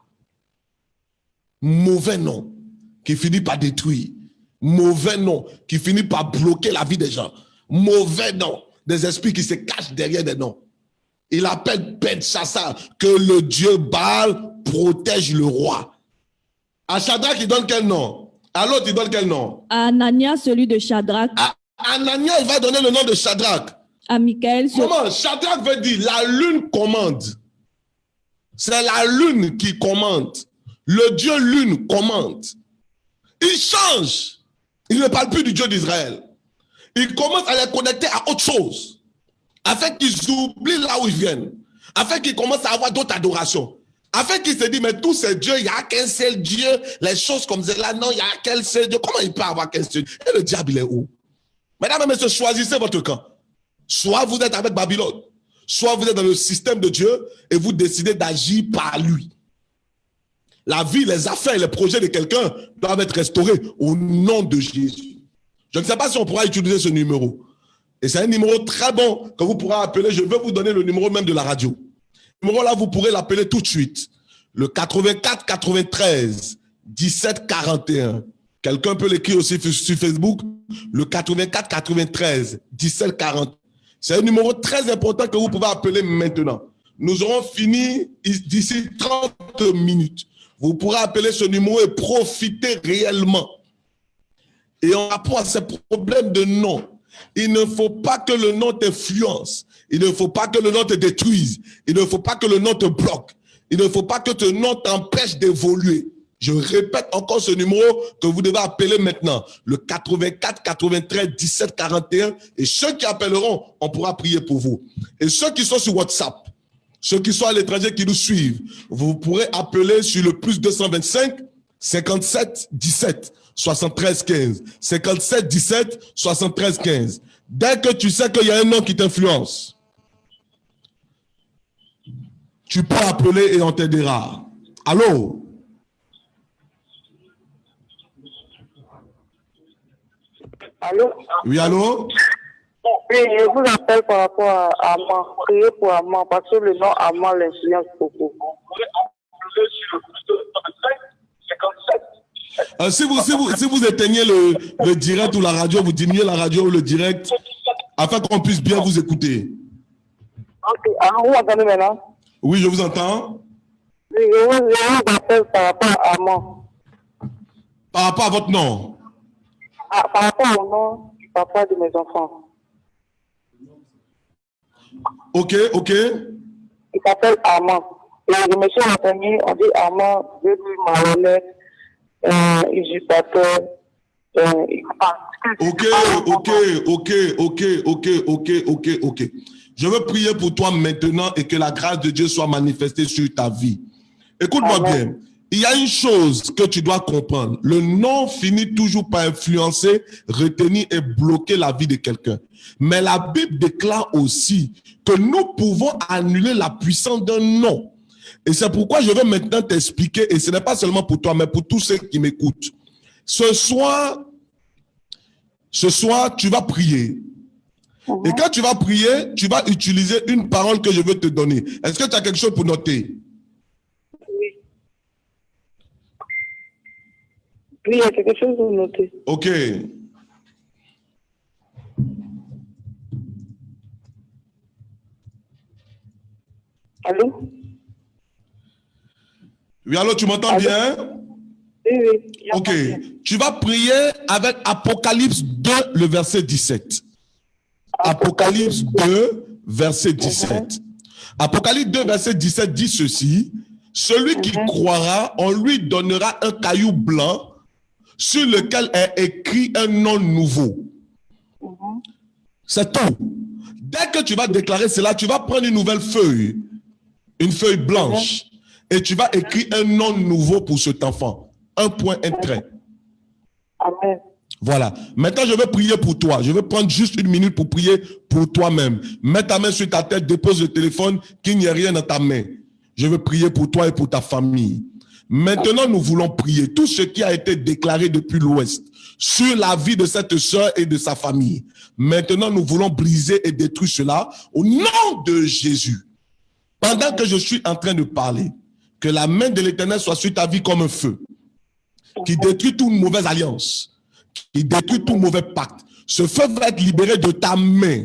Mauvais nom qui finit par détruire. Mauvais nom qui finit par bloquer la vie des gens. Mauvais nom, des esprits qui se cachent derrière des noms. Il appelle Belshazzar que le Dieu Baal protège le roi. À Shadrach, il donne quel nom? À l'autre, il donne quel nom? À Anania, celui de Shadrach. À Anania, il va donner le nom de Shadrach. À Michael. Comment? Shadrach veut dire la lune commande. C'est la lune qui commande. Le Dieu lune commande. Il change. Il ne parle plus du Dieu d'Israël. Il commence à les connecter à autre chose. Afin qu'ils oublient là où ils viennent. Afin qu'ils commencent à avoir d'autres adorations. Afin qu'ils se disent, mais tous ces dieux, il n'y a qu'un seul Dieu. Les choses comme cela, non, il n'y a qu'un seul Dieu. Comment il peut avoir qu'un seul Dieu? Et le diable, il est où? Mesdames et messieurs, choisissez votre camp. Soit vous êtes avec Babylone, soit vous êtes dans le système de Dieu et vous décidez d'agir par lui. La vie, les affaires, les projets de quelqu'un doivent être restaurés au nom de Jésus. Je ne sais pas si on pourra utiliser ce numéro. Et c'est un numéro très bon que vous pourrez appeler. Je vais vous donner le numéro même de la radio. Ce numéro-là, vous pourrez l'appeler tout de suite. Le 84 93 17 41. Quelqu'un peut l'écrire aussi sur Facebook. Le 84 93 17 40. C'est un numéro très important que vous pouvez appeler maintenant. Nous aurons fini d'ici 30 minutes. Vous pourrez appeler ce numéro et profiter réellement. Et en rapport à ces problèmes de nom, il ne faut pas que le nom t'influence. Il ne faut pas que le nom te détruise. Il ne faut pas que le nom te bloque. Il ne faut pas que ce nom t'empêche d'évoluer. Je répète encore ce numéro que vous devez appeler maintenant. Le 84 93 17 41. Et ceux qui appelleront, on pourra prier pour vous. Et ceux qui sont sur WhatsApp, ceux qui sont à l'étranger qui nous suivent, vous pourrez appeler sur le plus 225 57 17 73 15. 57 17 73 15. Dès que tu sais qu'il y a un nom qui t'influence, tu peux appeler et on t'aidera. Allô? Allô? Oui, allô? Oui, je vous appelle par rapport à Amman. Priez pour Amman, parce que le nom Amman l'influence beaucoup. Si vous éteignez le direct ou la radio, vous diminuez la radio ou le direct, afin qu'on puisse bien vous écouter. Ok, alors vous m'entendez maintenant? Oui, je vous entends. Oui, je vous appelle par rapport à Amman. Par rapport à votre nom? Par rapport au nom du papa de mes enfants. Ok. Il s'appelle Amman. Et je me suis renseigné, on dit Amman, je dis malhonnête, usurpateur. Ok. Je veux prier pour toi maintenant et que la grâce de Dieu soit manifestée sur ta vie. Écoute-moi bien. Il y a une chose que tu dois comprendre. Le nom finit toujours par influencer, retenir et bloquer la vie de quelqu'un. Mais la Bible déclare aussi que nous pouvons annuler la puissance d'un nom. Et c'est pourquoi je veux maintenant t'expliquer, et ce n'est pas seulement pour toi, mais pour tous ceux qui m'écoutent. Ce soir, tu vas prier. Et quand tu vas prier, tu vas utiliser une parole que je veux te donner. Est-ce que tu as quelque chose pour noter? Oui, il y a quelque chose pour noter. Ok. Allô? Oui, allô, tu m'entends bien? Oui. Ok. Tu vas prier avec Apocalypse 2, le verset 17. Apocalypse 2, verset 17. Apocalypse 2, verset 17 dit ceci. Celui qui croira, on lui donnera un caillou blanc sur lequel est écrit un nom nouveau. C'est tout. Dès que tu vas déclarer cela, tu vas prendre une nouvelle feuille, une feuille blanche, et tu vas écrire un nom nouveau pour cet enfant. Un point, un trait. Amen. Voilà. Maintenant, je vais prier pour toi. Je vais prendre juste une minute pour prier pour toi-même. Mets ta main sur ta tête, dépose le téléphone, qu'il n'y ait rien dans ta main. Je veux prier pour toi et pour ta famille. Maintenant, nous voulons prier tout ce qui a été déclaré depuis l'Ouest sur la vie de cette sœur et de sa famille. Maintenant, nous voulons briser et détruire cela au nom de Jésus. Pendant que je suis en train de parler, que la main de l'Éternel soit sur ta vie comme un feu, qui détruit toute mauvaise alliance, qui détruit tout mauvais pacte. Ce feu va être libéré de ta main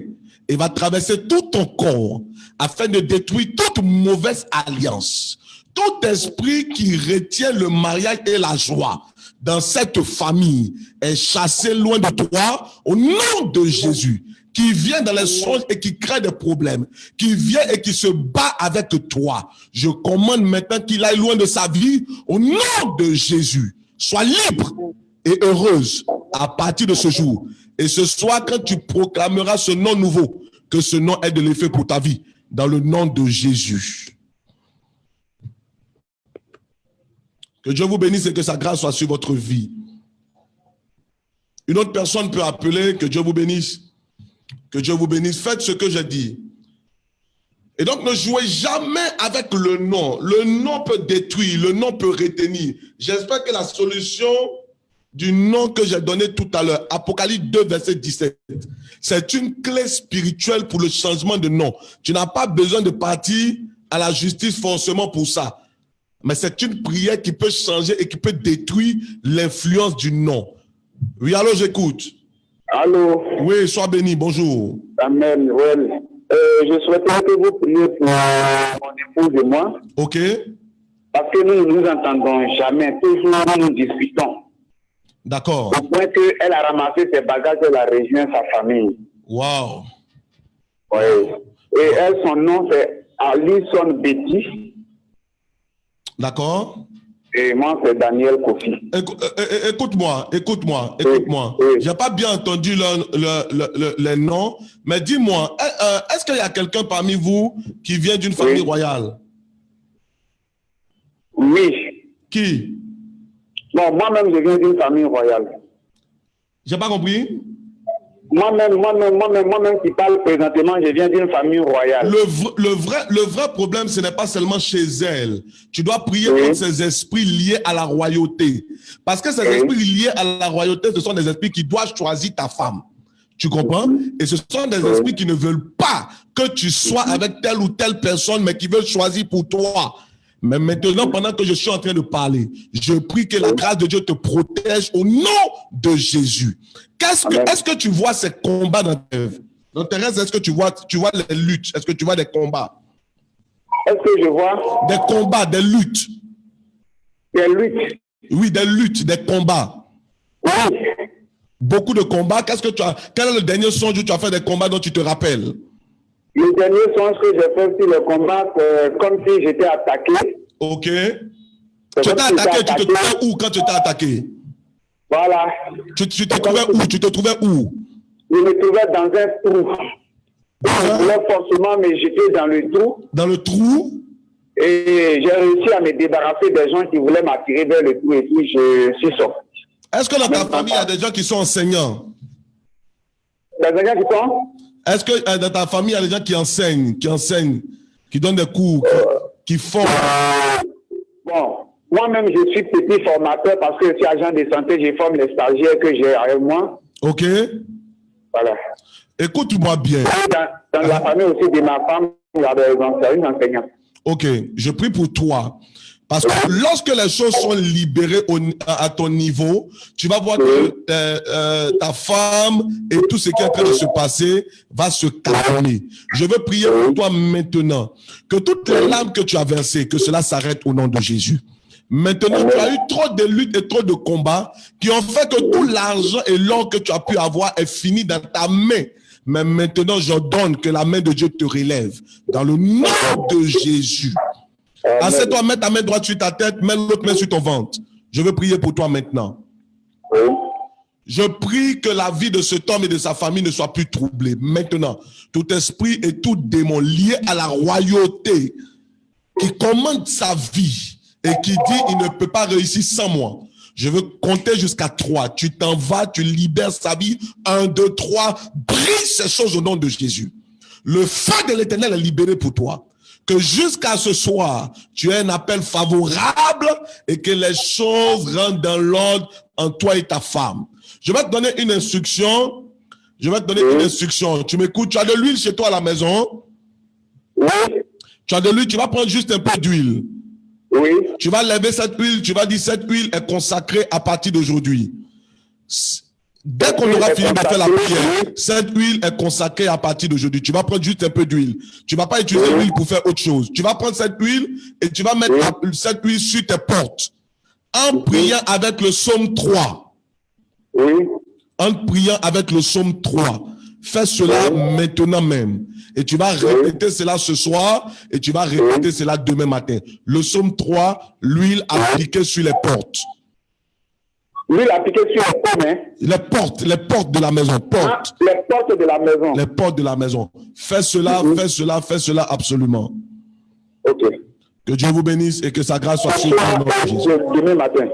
et va traverser tout ton corps afin de détruire toute mauvaise alliance. Tout esprit qui retient le mariage et la joie dans cette famille est chassé loin de toi au nom de Jésus, qui vient dans les songes et qui crée des problèmes, qui vient et qui se bat avec toi. Je commande maintenant qu'il aille loin de sa vie au nom de Jésus. Sois libre et heureuse à partir de ce jour. Et ce soir, quand tu proclameras ce nom nouveau, que ce nom ait de l'effet pour ta vie, dans le nom de Jésus. Que Dieu vous bénisse et que sa grâce soit sur votre vie. Une autre personne peut appeler, que Dieu vous bénisse. Que Dieu vous bénisse. Faites ce que j'ai dit. Et donc, ne jouez jamais avec le nom. Le nom peut détruire, le nom peut retenir. J'espère que la solution du nom que j'ai donné tout à l'heure, Apocalypse 2, verset 17, c'est une clé spirituelle pour le changement de nom. Tu n'as pas besoin de partir à la justice forcément pour ça. Mais c'est une prière qui peut changer et qui peut détruire l'influence du nom. Oui, allô, j'écoute. Allô. Oui, sois béni, bonjour. Amen, well. Je souhaiterais que vous priez pour mon épouse et moi. Ok. Parce que nous ne nous entendons jamais. Toujours nous discutons. D'accord. Au point qu'elle a ramassé ses bagages, elle a rejoint sa famille. Wow. Oui. Et elle, son nom, c'est Alison Betty. D'accord. Et moi, c'est Daniel Kofi. Écoute-moi. Oui. J'ai pas bien entendu les noms, mais dis-moi, est-ce qu'il y a quelqu'un parmi vous qui vient d'une famille royale? Oui. Qui? Bon, moi-même, je viens d'une famille royale. J'ai pas compris? Moi-même qui parle présentement, je viens d'une famille royale. Le vrai problème, ce n'est pas seulement chez elle. Tu dois prier contre ces esprits liés à la royauté. Parce que ces esprits liés à la royauté, ce sont des esprits qui doivent choisir ta femme. Tu comprends? Et ce sont des esprits qui ne veulent pas que tu sois avec telle ou telle personne, mais qui veulent choisir pour toi. Mais maintenant, pendant que je suis en train de parler, je prie que la grâce de Dieu te protège au nom de Jésus. Est-ce que tu vois ces combats dans tes rêves? Est-ce que tu vois les luttes? Est-ce que tu vois des combats? Est-ce que je vois? Des combats, des luttes. Des luttes? Oui, des luttes, des combats. Oui. Beaucoup de combats. Quel est le dernier songe où tu as fait des combats dont tu te rappelles? Le dernier songe que j'ai fait sur le combat, c'est comme si j'étais attaqué. Ok. Tu t'es attaqué, tu te trouvais où quand tu t'es attaqué? Voilà. Tu te trouvais où? Tu te trouvais où? Je me trouvais dans un trou. Je voulais forcément me jeter dans le trou. Dans le trou? Et j'ai réussi à me débarrasser des gens qui voulaient m'attirer vers le trou et puis je suis sorti. Est-ce que dans ta famille, il y a des gens qui sont enseignants? Des gens qui sont? Est-ce que dans ta famille, il y a des gens qui enseignent, qui donnent des cours, qui forment? Bon, moi-même, je suis petit formateur parce que je suis agent de santé, je forme les stagiaires que j'ai avec moi. Ok. Voilà. Écoute-moi bien. Dans la famille aussi de ma femme, il y a une enseignante. Ok, je prie pour toi. Parce que lorsque les choses sont libérées à ton niveau, tu vas voir que ta femme et tout ce qui est en train de se passer va se calmer. Je veux prier pour toi maintenant. Que toutes les larmes que tu as versées, que cela s'arrête au nom de Jésus. Maintenant, tu as eu trop de luttes et trop de combats qui ont fait que tout l'argent et l'or que tu as pu avoir est fini dans ta main. Mais maintenant, j'ordonne que la main de Dieu te relève. Dans le nom de Jésus. Assieds-toi, mets ta main droite sur ta tête, mets l'autre main sur ton ventre. Je veux prier pour toi maintenant. Je prie que la vie de cet homme et de sa famille ne soit plus troublée. Maintenant, tout esprit et tout démon lié à la royauté qui commande sa vie et qui dit il ne peut pas réussir sans moi. Je veux compter jusqu'à 3. Tu t'en vas, tu libères sa vie. 1, 2, 3. Brise ces choses au nom de Jésus. Le feu de l'Éternel est libéré pour toi. Que jusqu'à ce soir, tu aies un appel favorable et que les choses rentrent dans l'ordre en toi et ta femme. Je vais te donner une instruction. Tu m'écoutes? Tu as de l'huile chez toi à la maison? Oui. Tu as de l'huile, tu vas prendre juste un peu d'huile. Oui. Tu vas lever cette huile, tu vas dire cette huile est consacrée à partir d'aujourd'hui. Dès qu'on aura fini de faire la prière, cette huile est consacrée à partir d'aujourd'hui. Tu vas prendre juste un peu d'huile. Tu ne vas pas utiliser l'huile pour faire autre chose. Tu vas prendre cette huile et tu vas mettre cette huile sur tes portes. En priant avec le psaume 3. Oui. En priant avec le psaume 3. Fais cela maintenant même. Et tu vas répéter cela ce soir et tu vas répéter cela demain matin. Le psaume 3, l'huile appliquée sur les portes. L'huile appliquée sur les portes, hein? Les portes de la maison. Portes. Les portes de la maison. Les portes de la maison. Fais cela, fais cela absolument. Ok. Que Dieu vous bénisse et que sa grâce soit sur vous. Demain matin.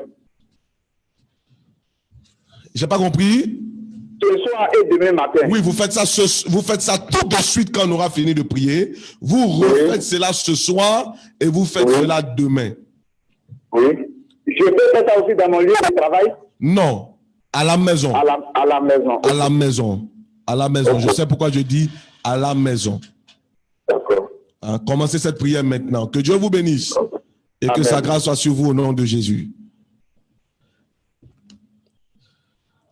J'ai pas compris? Ce soir et demain matin. Oui, vous faites ça tout de suite quand on aura fini de prier. Vous refaites cela ce soir et vous faites cela demain. Oui. Je peux faire ça aussi dans mon lieu de travail? Non, à la maison. À la maison. À la maison. À la maison. Je sais pourquoi je dis à la maison. D'accord. Commencez cette prière maintenant. Que Dieu vous bénisse et que sa grâce soit sur vous au nom de Jésus.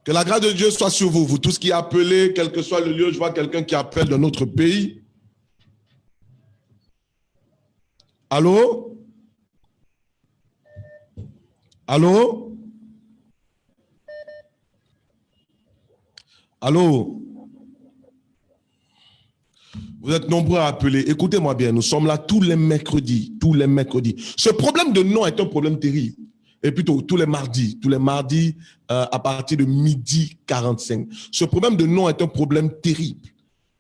Que la grâce de Dieu soit sur vous. Vous tous qui appelez, quel que soit le lieu, je vois quelqu'un qui appelle de notre pays. Allô? Allô? Allô? Vous êtes nombreux à appeler. Écoutez-moi bien, nous sommes là tous les mercredis. Tous les mercredis. Ce problème de nom est un problème terrible. Et plutôt tous les mardis à partir de 12h45. Ce problème de nom est un problème terrible.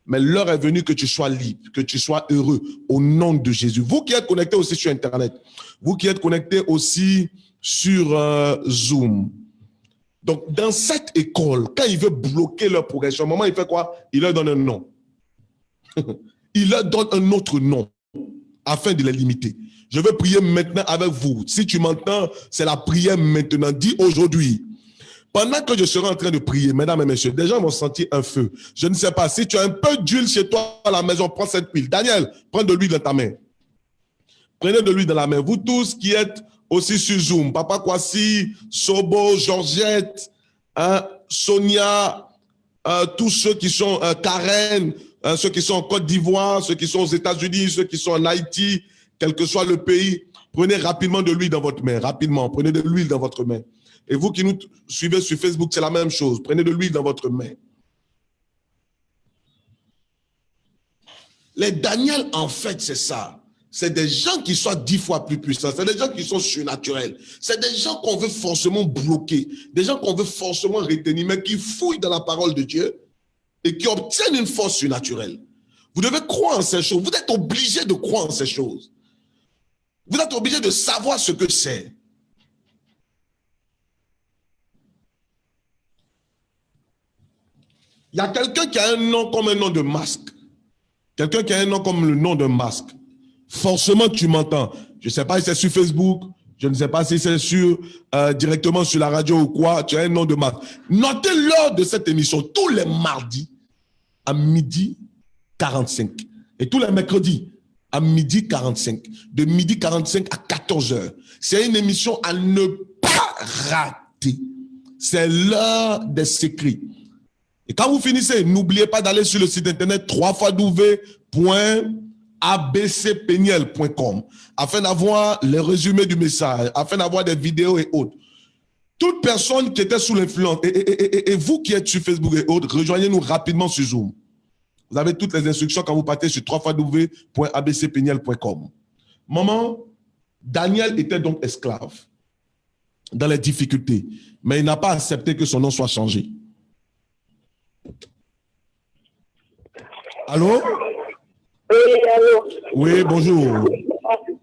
Mais l'heure est venue que tu sois libre, que tu sois heureux au nom de Jésus. Vous qui êtes connectés aussi sur Internet, vous qui êtes connectés aussi sur Zoom. Donc, dans cette école, quand il veut bloquer leur progression, moment, il fait quoi? Il leur donne un nom. Il leur donne un autre nom afin de les limiter. Je veux prier maintenant avec vous. Si tu m'entends, c'est la prière maintenant. Dis aujourd'hui, Pendant que je serai en train de prier, mesdames et messieurs, des gens vont sentir un feu. Je ne sais pas, si tu as un peu d'huile chez toi à la maison, prends cette huile. Daniel, prends de l'huile dans ta main. Prenez de l'huile dans la main. Vous tous qui êtes aussi sur Zoom, Papa Kwasi, Sobo, Georgette, Sonia, tous ceux qui sont Karen, ceux qui sont en Côte d'Ivoire, ceux qui sont aux États-Unis, ceux qui sont en Haïti, quel que soit le pays, prenez rapidement de l'huile dans votre main. Rapidement, prenez de l'huile dans votre main. Et vous qui nous suivez sur Facebook, c'est la même chose. Prenez de l'huile dans votre main. Les Daniel, en fait, c'est ça. C'est des gens qui sont 10 fois plus puissants. C'est des gens qui sont surnaturels. C'est des gens qu'on veut forcément bloquer. Des gens qu'on veut forcément retenir, mais qui fouillent dans la parole de Dieu et qui obtiennent une force surnaturelle. Vous devez croire en ces choses. Vous êtes obligé de croire en ces choses. Vous êtes obligé de savoir ce que c'est. Il y a quelqu'un qui a un nom comme un nom de masque. Quelqu'un qui a un nom comme le nom d'un masque. Forcément, tu m'entends. Je ne sais pas si c'est sur Facebook. Je ne sais pas si c'est directement sur la radio ou quoi. Tu as un nom de masque. Notez l'heure de cette émission. Tous les mardis à 12h45. Et tous les mercredis à 12h45. De 12h45 à 14h. C'est une émission à ne pas rater. C'est l'heure des secrets. Et quand vous finissez, n'oubliez pas d'aller sur le site internet www.abcpeniel.com afin d'avoir les résumés du message, afin d'avoir des vidéos et autres. Toute personne qui était sous l'influence, et vous qui êtes sur Facebook et autres, rejoignez-nous rapidement sur Zoom. Vous avez toutes les instructions quand vous partez sur www.abcpeniel.com. Maman, Daniel était donc esclave dans les difficultés, mais il n'a pas accepté que son nom soit changé. Allô? Oui, allô? Oui, bonjour.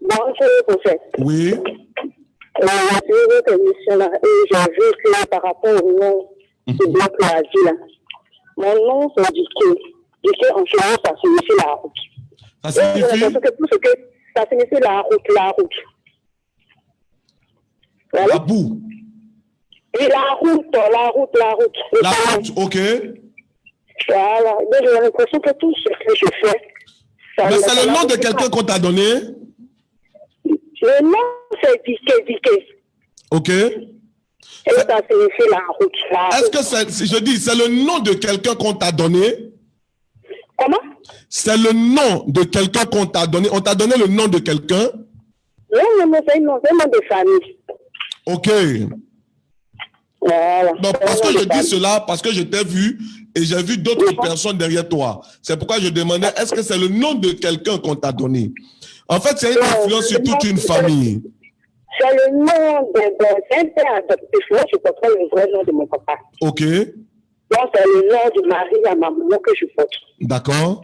Bonjour, prophète. Oui. J'ai vu votre émission là et j'ai vu que par rapport au nom de Blanc la vie là, mon nom c'est Diké. Diké en général, ça signifie la route. Ça signifie? Ça signifie la route. Voilà. La boue. Et la route. La route, ok. Voilà. Mais j'ai l'impression que tout ce que je fais. Mais c'est le nom de quelqu'un qu'on t'a donné? Le nom, c'est Diké. Ok. Et ça signifie la route. Est-ce que c'est le nom de quelqu'un qu'on t'a donné? Comment? C'est le nom de quelqu'un qu'on t'a donné. On t'a donné le nom de quelqu'un? Non, c'est un nom de famille. Ok. Voilà. Non, parce que je dis cela, parce que je t'ai vu et j'ai vu d'autres personnes derrière toi. C'est pourquoi je demandais, est-ce que c'est le nom de quelqu'un qu'on t'a donné? En fait, c'est une influence sur toute une famille. C'est le nom d'un père adoptif. Moi, je porte le vrai nom de mon papa. Ok. Donc, c'est le nom du mari à ma maman que je porte. D'accord.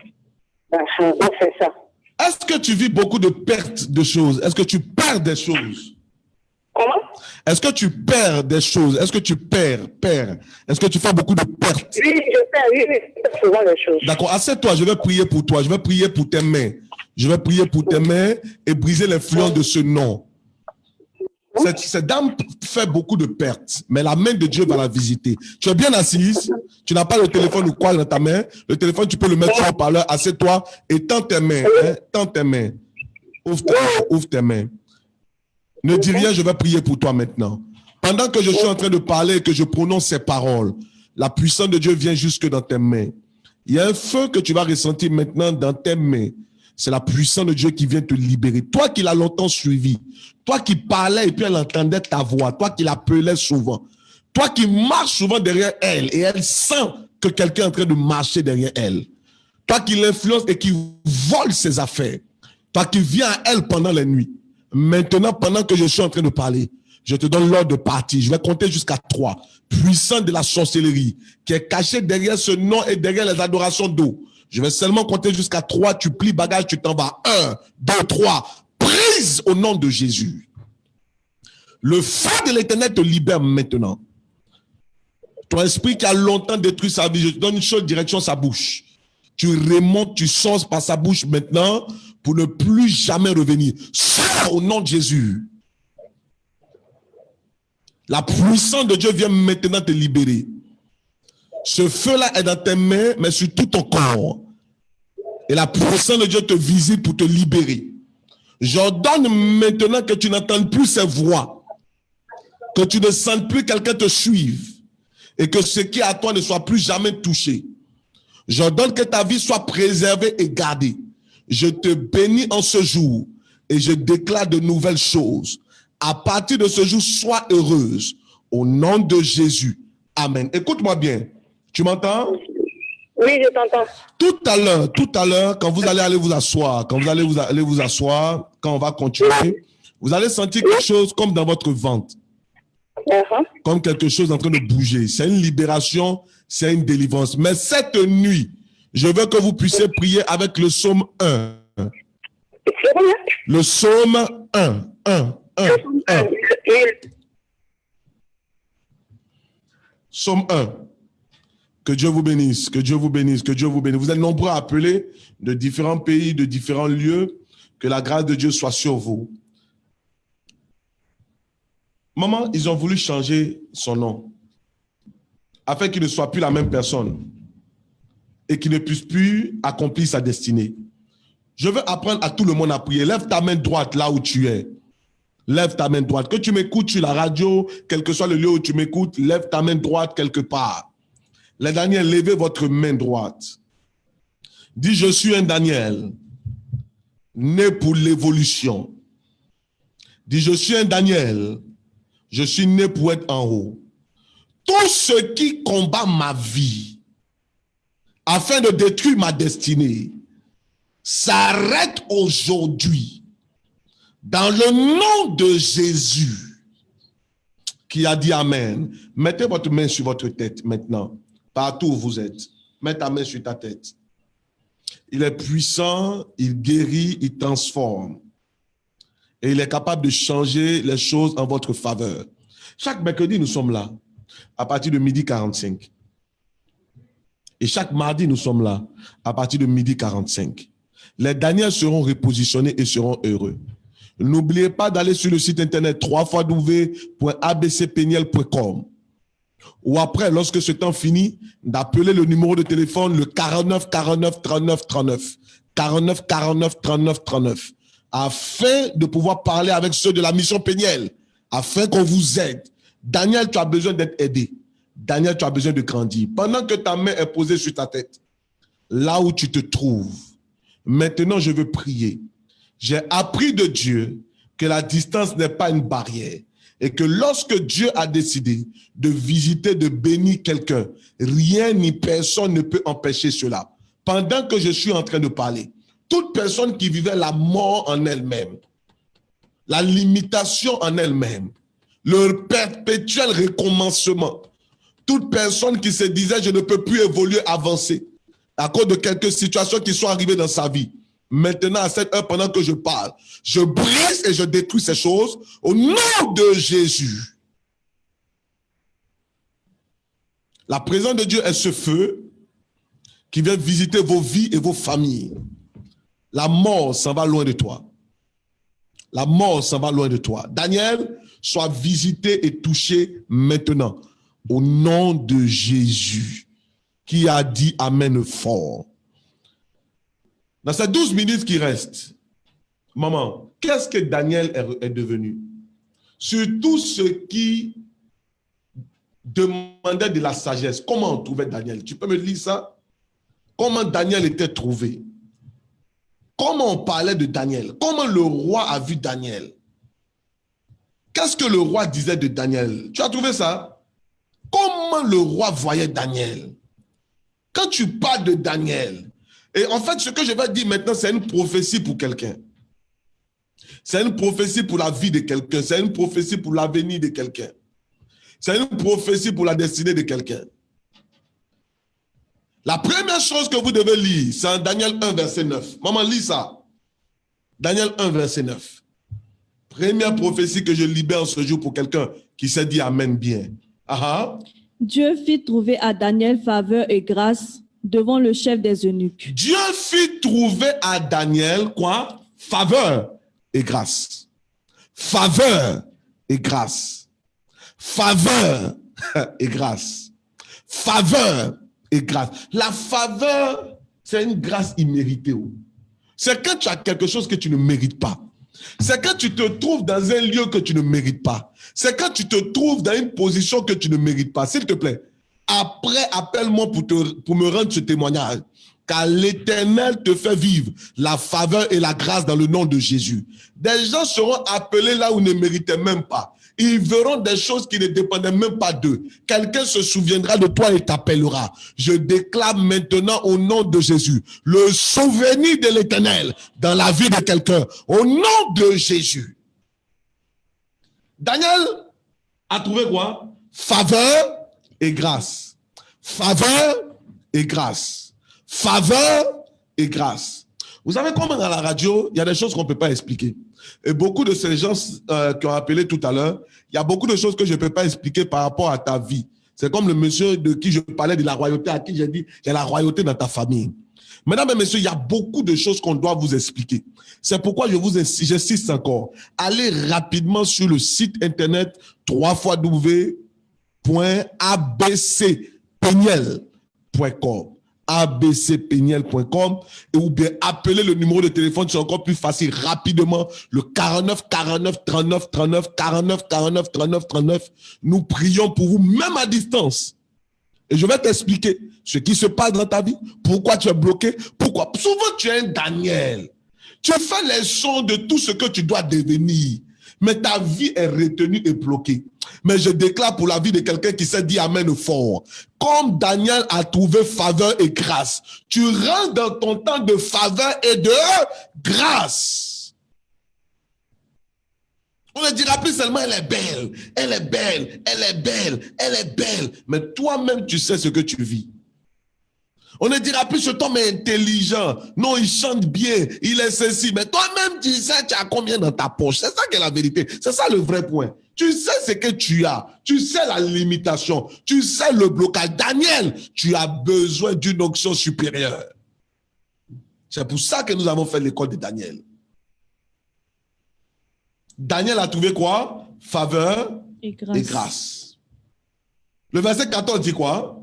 Donc, c'est ça. Est-ce que tu vis beaucoup de pertes de choses? Est-ce que tu perds des choses? Comment? Est-ce que tu perds des choses? Est-ce que tu perds? Est-ce que tu fais beaucoup de pertes? Oui, je perds souvent les choses. D'accord, assieds-toi, je vais prier pour toi, je vais prier pour tes mains. Je vais prier pour tes mains et briser l'influence de ce nom. Cette dame fait beaucoup de pertes, mais la main de Dieu va la visiter. Tu es bien assise, tu n'as pas le téléphone ou quoi dans ta main. Le téléphone, tu peux le mettre sur le parleur, assieds-toi et tends tes mains. Tends tes mains. Ouvre tes mains. Ne dis rien, je vais prier pour toi maintenant. Pendant que je suis en train de parler et que je prononce ces paroles, la puissance de Dieu vient jusque dans tes mains. Il y a un feu que tu vas ressentir maintenant dans tes mains. C'est la puissance de Dieu qui vient te libérer. Toi qui l'as longtemps suivi, toi qui parlais et puis elle entendait ta voix, toi qui l'appelais souvent, toi qui marches souvent derrière elle et elle sent que quelqu'un est en train de marcher derrière elle, toi qui l'influence et qui vole ses affaires, toi qui viens à elle pendant la nuit. Maintenant, pendant que je suis en train de parler, je te donne l'ordre de partir. Je vais compter jusqu'à 3. Puissant de la sorcellerie qui est caché derrière ce nom et derrière les adorations d'eau. Je vais seulement compter jusqu'à 3. Tu plies bagage, tu t'en vas. 1, 2, 3. Prise au nom de Jésus. Le feu de l'Éternel te libère maintenant. Ton esprit qui a longtemps détruit sa vie, je te donne une chose, direction sa bouche. Tu remontes, tu sors par sa bouche maintenant pour ne plus jamais revenir. Sors au nom de Jésus. La puissance de Dieu vient maintenant te libérer. Ce feu-là est dans tes mains, mais sur tout ton corps. Et la puissance de Dieu te visite pour te libérer. J'ordonne maintenant que tu n'entends plus ces voix, que tu ne sentes plus quelqu'un te suivre et que ce qui est à toi ne soit plus jamais touché. J'ordonne que ta vie soit préservée et gardée. Je te bénis en ce jour et je déclare de nouvelles choses. À partir de ce jour, sois heureuse. Au nom de Jésus. Amen. Écoute-moi bien. Tu m'entends? Oui, je t'entends. Tout à l'heure, quand vous allez aller vous asseoir, quand on va continuer, vous allez sentir quelque chose comme dans votre ventre. Comme quelque chose en train de bouger. C'est une libération, c'est une délivrance. Mais cette nuit, je veux que vous puissiez prier avec le psaume 1. Le psaume 1. Psaume 1. Que Dieu vous bénisse, que Dieu vous bénisse, que Dieu vous bénisse. Vous êtes nombreux à appeler de différents pays, de différents lieux. Que la grâce de Dieu soit sur vous. Maman, ils ont voulu changer son nom afin qu'il ne soit plus la même personne et qu'il ne puisse plus accomplir sa destinée. Je veux apprendre à tout le monde à prier. Lève ta main droite là où tu es. Lève ta main droite. Que tu m'écoutes sur la radio, quel que soit le lieu où tu m'écoutes, lève ta main droite quelque part. Les Daniel, levez votre main droite. Dis, je suis un Daniel, né pour l'évolution. Dis, je suis un Daniel, je suis né pour être en haut. Tout ce qui combat ma vie, afin de détruire ma destinée, s'arrête aujourd'hui. Dans le nom de Jésus, qui a dit Amen. Mettez votre main sur votre tête maintenant. Partout où vous êtes, mets ta main sur ta tête. Il est puissant, il guérit, il transforme. Et il est capable de changer les choses en votre faveur. Chaque mercredi, nous sommes là, à partir de 12h45. Et chaque mardi, nous sommes là, à partir de 12h45. Les Daniels seront repositionnés et seront heureux. N'oubliez pas d'aller sur le site internet www.abcpeniel.com. Ou après, lorsque ce temps finit, d'appeler le numéro de téléphone, le 49 49 39 39, 49 49 39 39, afin de pouvoir parler avec ceux de la mission Peniel, afin qu'on vous aide. Daniel, tu as besoin d'être aidé. Daniel, tu as besoin de grandir. Pendant que ta main est posée sur ta tête, là où tu te trouves, maintenant je veux prier. J'ai appris de Dieu que la distance n'est pas une barrière. Et que lorsque Dieu a décidé de visiter, de bénir quelqu'un, rien ni personne ne peut empêcher cela. Pendant que je suis en train de parler, toute personne qui vivait la mort en elle-même, la limitation en elle-même, le perpétuel recommencement, toute personne qui se disait « je ne peux plus évoluer, avancer » à cause de quelques situations qui sont arrivées dans sa vie, maintenant, à cette heure, pendant que je parle, je brise et je détruis ces choses au nom de Jésus. La présence de Dieu est ce feu qui vient visiter vos vies et vos familles. La mort s'en va loin de toi. La mort s'en va loin de toi. Daniel, sois visité et touché maintenant au nom de Jésus qui a dit Amen fort. Dans ces 12 minutes qui restent, maman, qu'est-ce que Daniel est devenu? Sur tout ce qui demandait de la sagesse, comment on trouvait Daniel? Tu peux me lire ça? Comment Daniel était trouvé? Comment on parlait de Daniel? Comment le roi a vu Daniel? Qu'est-ce que le roi disait de Daniel? Tu as trouvé ça? Comment le roi voyait Daniel? Quand tu parles de Daniel, et en fait, ce que je vais dire maintenant, c'est une prophétie pour quelqu'un. C'est une prophétie pour la vie de quelqu'un. C'est une prophétie pour l'avenir de quelqu'un. C'est une prophétie pour la destinée de quelqu'un. La première chose que vous devez lire, c'est en Daniel 1, verset 9. Maman, lis ça. Daniel 1, verset 9. Première prophétie que je libère ce jour pour quelqu'un qui s'est dit Amen bien. Aha. Dieu fit trouver à Daniel faveur et grâce devant le chef des eunuques. Dieu fit trouver à Daniel quoi? Faveur et grâce. Faveur et grâce. Faveur et grâce. Faveur et grâce. La faveur, c'est une grâce imméritée. C'est quand tu as quelque chose que tu ne mérites pas. C'est quand tu te trouves dans un lieu que tu ne mérites pas. C'est quand tu te trouves dans une position que tu ne mérites pas. S'il te plaît, après, appelle-moi pour me rendre ce témoignage. Car l'Éternel te fait vivre la faveur et la grâce dans le nom de Jésus. Des gens seront appelés là où ils ne méritaient même pas. Ils verront des choses qui ne dépendaient même pas d'eux. Quelqu'un se souviendra de toi et t'appellera. Je déclare maintenant au nom de Jésus le souvenir de l'Éternel dans la vie de quelqu'un. Au nom de Jésus. Daniel a trouvé quoi? Faveur et grâce. Faveur et grâce. Faveur et grâce. Vous savez comment dans la radio, il y a des choses qu'on ne peut pas expliquer. Et beaucoup de ces gens qui ont appelé tout à l'heure, il y a beaucoup de choses que je ne peux pas expliquer par rapport à ta vie. C'est comme le monsieur de qui je parlais de la royauté, à qui j'ai dit, il y a la royauté dans ta famille. Mesdames et messieurs, il y a beaucoup de choses qu'on doit vous expliquer. C'est pourquoi j'insiste encore. Allez rapidement sur le site internet www.abcpeniel.com. abcpeniel.com ou bien appelez le numéro de téléphone, c'est encore plus facile, rapidement, le 49 49 39 39 49 49 39 39. Nous prions pour vous, même à distance. Et je vais t'expliquer ce qui se passe dans ta vie, pourquoi tu es bloqué, pourquoi. Souvent, tu es un Daniel. Tu fais les sons de tout ce que tu dois devenir, mais ta vie est retenue et bloquée. Mais je déclare pour la vie de quelqu'un qui s'est dit amen fort. Comme Daniel a trouvé faveur et grâce, tu rentres dans ton temps de faveur et de grâce. On ne dira plus seulement elle est belle, elle est belle, elle est belle, elle est belle. Mais toi-même, tu sais ce que tu vis. On ne dira plus cet homme est intelligent. Non, il chante bien, il est ceci. Mais toi-même, tu sais, tu as combien dans ta poche. C'est ça qui est la vérité. C'est ça le vrai point. Tu sais ce que tu as. Tu sais la limitation. Tu sais le blocage. Daniel, tu as besoin d'une onction supérieure. C'est pour ça que nous avons fait l'école de Daniel. Daniel a trouvé quoi? Faveur et grâce. Le verset 14 dit quoi?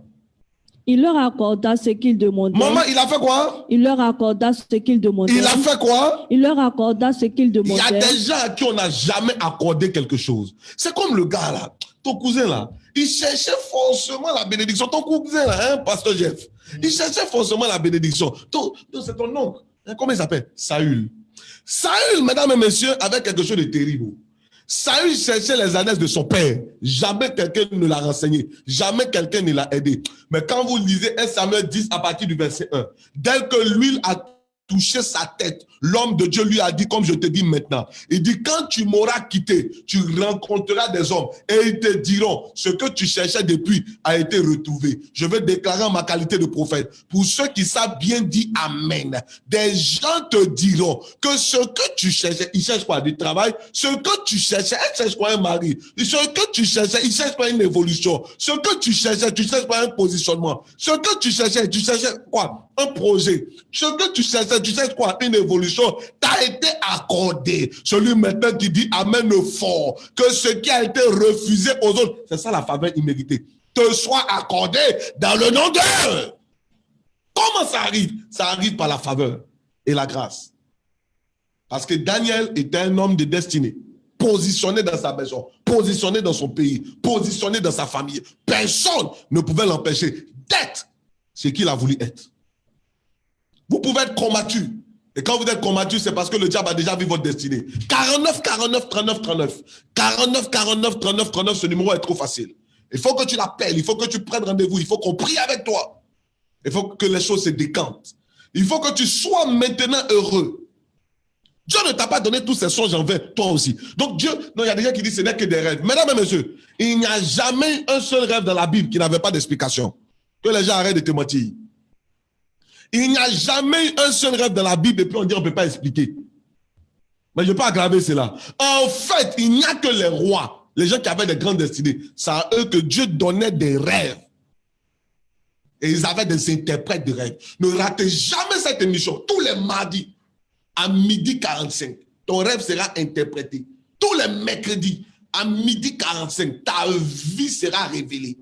Il leur accorda ce qu'ils demandaient. Maman, il a fait quoi? Il leur accorda ce qu'ils demandaient. Il a fait quoi? Il leur accorda ce qu'ils demandaient. Il y a des gens à qui on n'a jamais accordé quelque chose. C'est comme le gars là, ton cousin là. Il cherchait forcément la bénédiction. Ton cousin là, hein, Pasteur Jeff. Il cherchait forcément la bénédiction. C'est ton oncle. Comment il s'appelle? Saül. Saül, mesdames et messieurs, avait quelque chose de terrible. Saül cherchait les annexes de son père. Jamais quelqu'un ne l'a renseigné. Jamais quelqu'un ne l'a aidé. Mais quand vous lisez 1 Samuel 10 à partir du verset 1, dès que l'huile a touché sa tête, l'homme de Dieu lui a dit, comme je te dis maintenant, il dit, quand tu m'auras quitté, tu rencontreras des hommes et ils te diront, ce que tu cherchais depuis a été retrouvé. Je vais déclarer en ma qualité de prophète. Pour ceux qui savent bien dire amen, des gens te diront que ce que tu cherchais, ils cherchent quoi? Du travail? Ce que tu cherchais, elle cherche quoi? Un mari? Ce que tu cherchais, ils cherchent quoi? Une évolution? Ce que tu cherchais quoi? Un positionnement? Ce que tu cherchais quoi? Un projet. Ce que tu cherches quoi? Une évolution. T'as été accordé. Celui maintenant qui dit amen fort. Que ce qui a été refusé aux autres, c'est ça la faveur imméritée, te soit accordé dans le nom de. Comment ça arrive? Ça arrive par la faveur et la grâce. Parce que Daniel était un homme de destinée. Positionné dans sa maison, positionné dans son pays, positionné dans sa famille. Personne ne pouvait l'empêcher d'être ce qu'il a voulu être. Vous pouvez être combattu. Et quand vous êtes combattu, c'est parce que le diable a déjà vu votre destinée. 49, 49, 39, 39. 49, 49, 39, 39, ce numéro est trop facile. Il faut que tu l'appelles, il faut que tu prennes rendez-vous, il faut qu'on prie avec toi. Il faut que les choses se décantent. Il faut que tu sois maintenant heureux. Dieu ne t'a pas donné tous ces songes envers toi aussi. Donc Dieu, non, il y a des gens qui disent ce n'est que des rêves. Mesdames et messieurs, il n'y a jamais un seul rêve dans la Bible qui n'avait pas d'explication. Que les gens arrêtent de te mentir. Il n'y a jamais un seul rêve dans la Bible et puis on dit on ne peut pas expliquer. Mais je ne vais pas aggraver cela. En fait, il n'y a que les rois, les gens qui avaient des grandes destinées. C'est à eux que Dieu donnait des rêves. Et ils avaient des interprètes de rêves. Ne ratez jamais cette émission. Tous les mardis, à 12h45, ton rêve sera interprété. Tous les mercredis, à 12h45, ta vie sera révélée.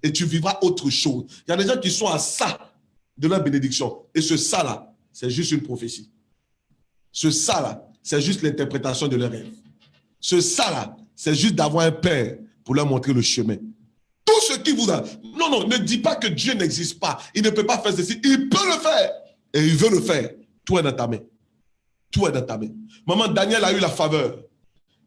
Et tu vivras autre chose. Il y a des gens qui sont à ça de leur bénédiction. Et ce ça-là, c'est juste une prophétie. Ce ça-là, c'est juste l'interprétation de leur rêve. Ce ça-là, c'est juste d'avoir un père pour leur montrer le chemin. Tout ce qui vous a... Non, non, ne dis pas que Dieu n'existe pas. Il ne peut pas faire ceci. Il peut le faire. Et il veut le faire. Tout est dans ta main. Tout est dans ta main. Maman, Daniel a eu la faveur.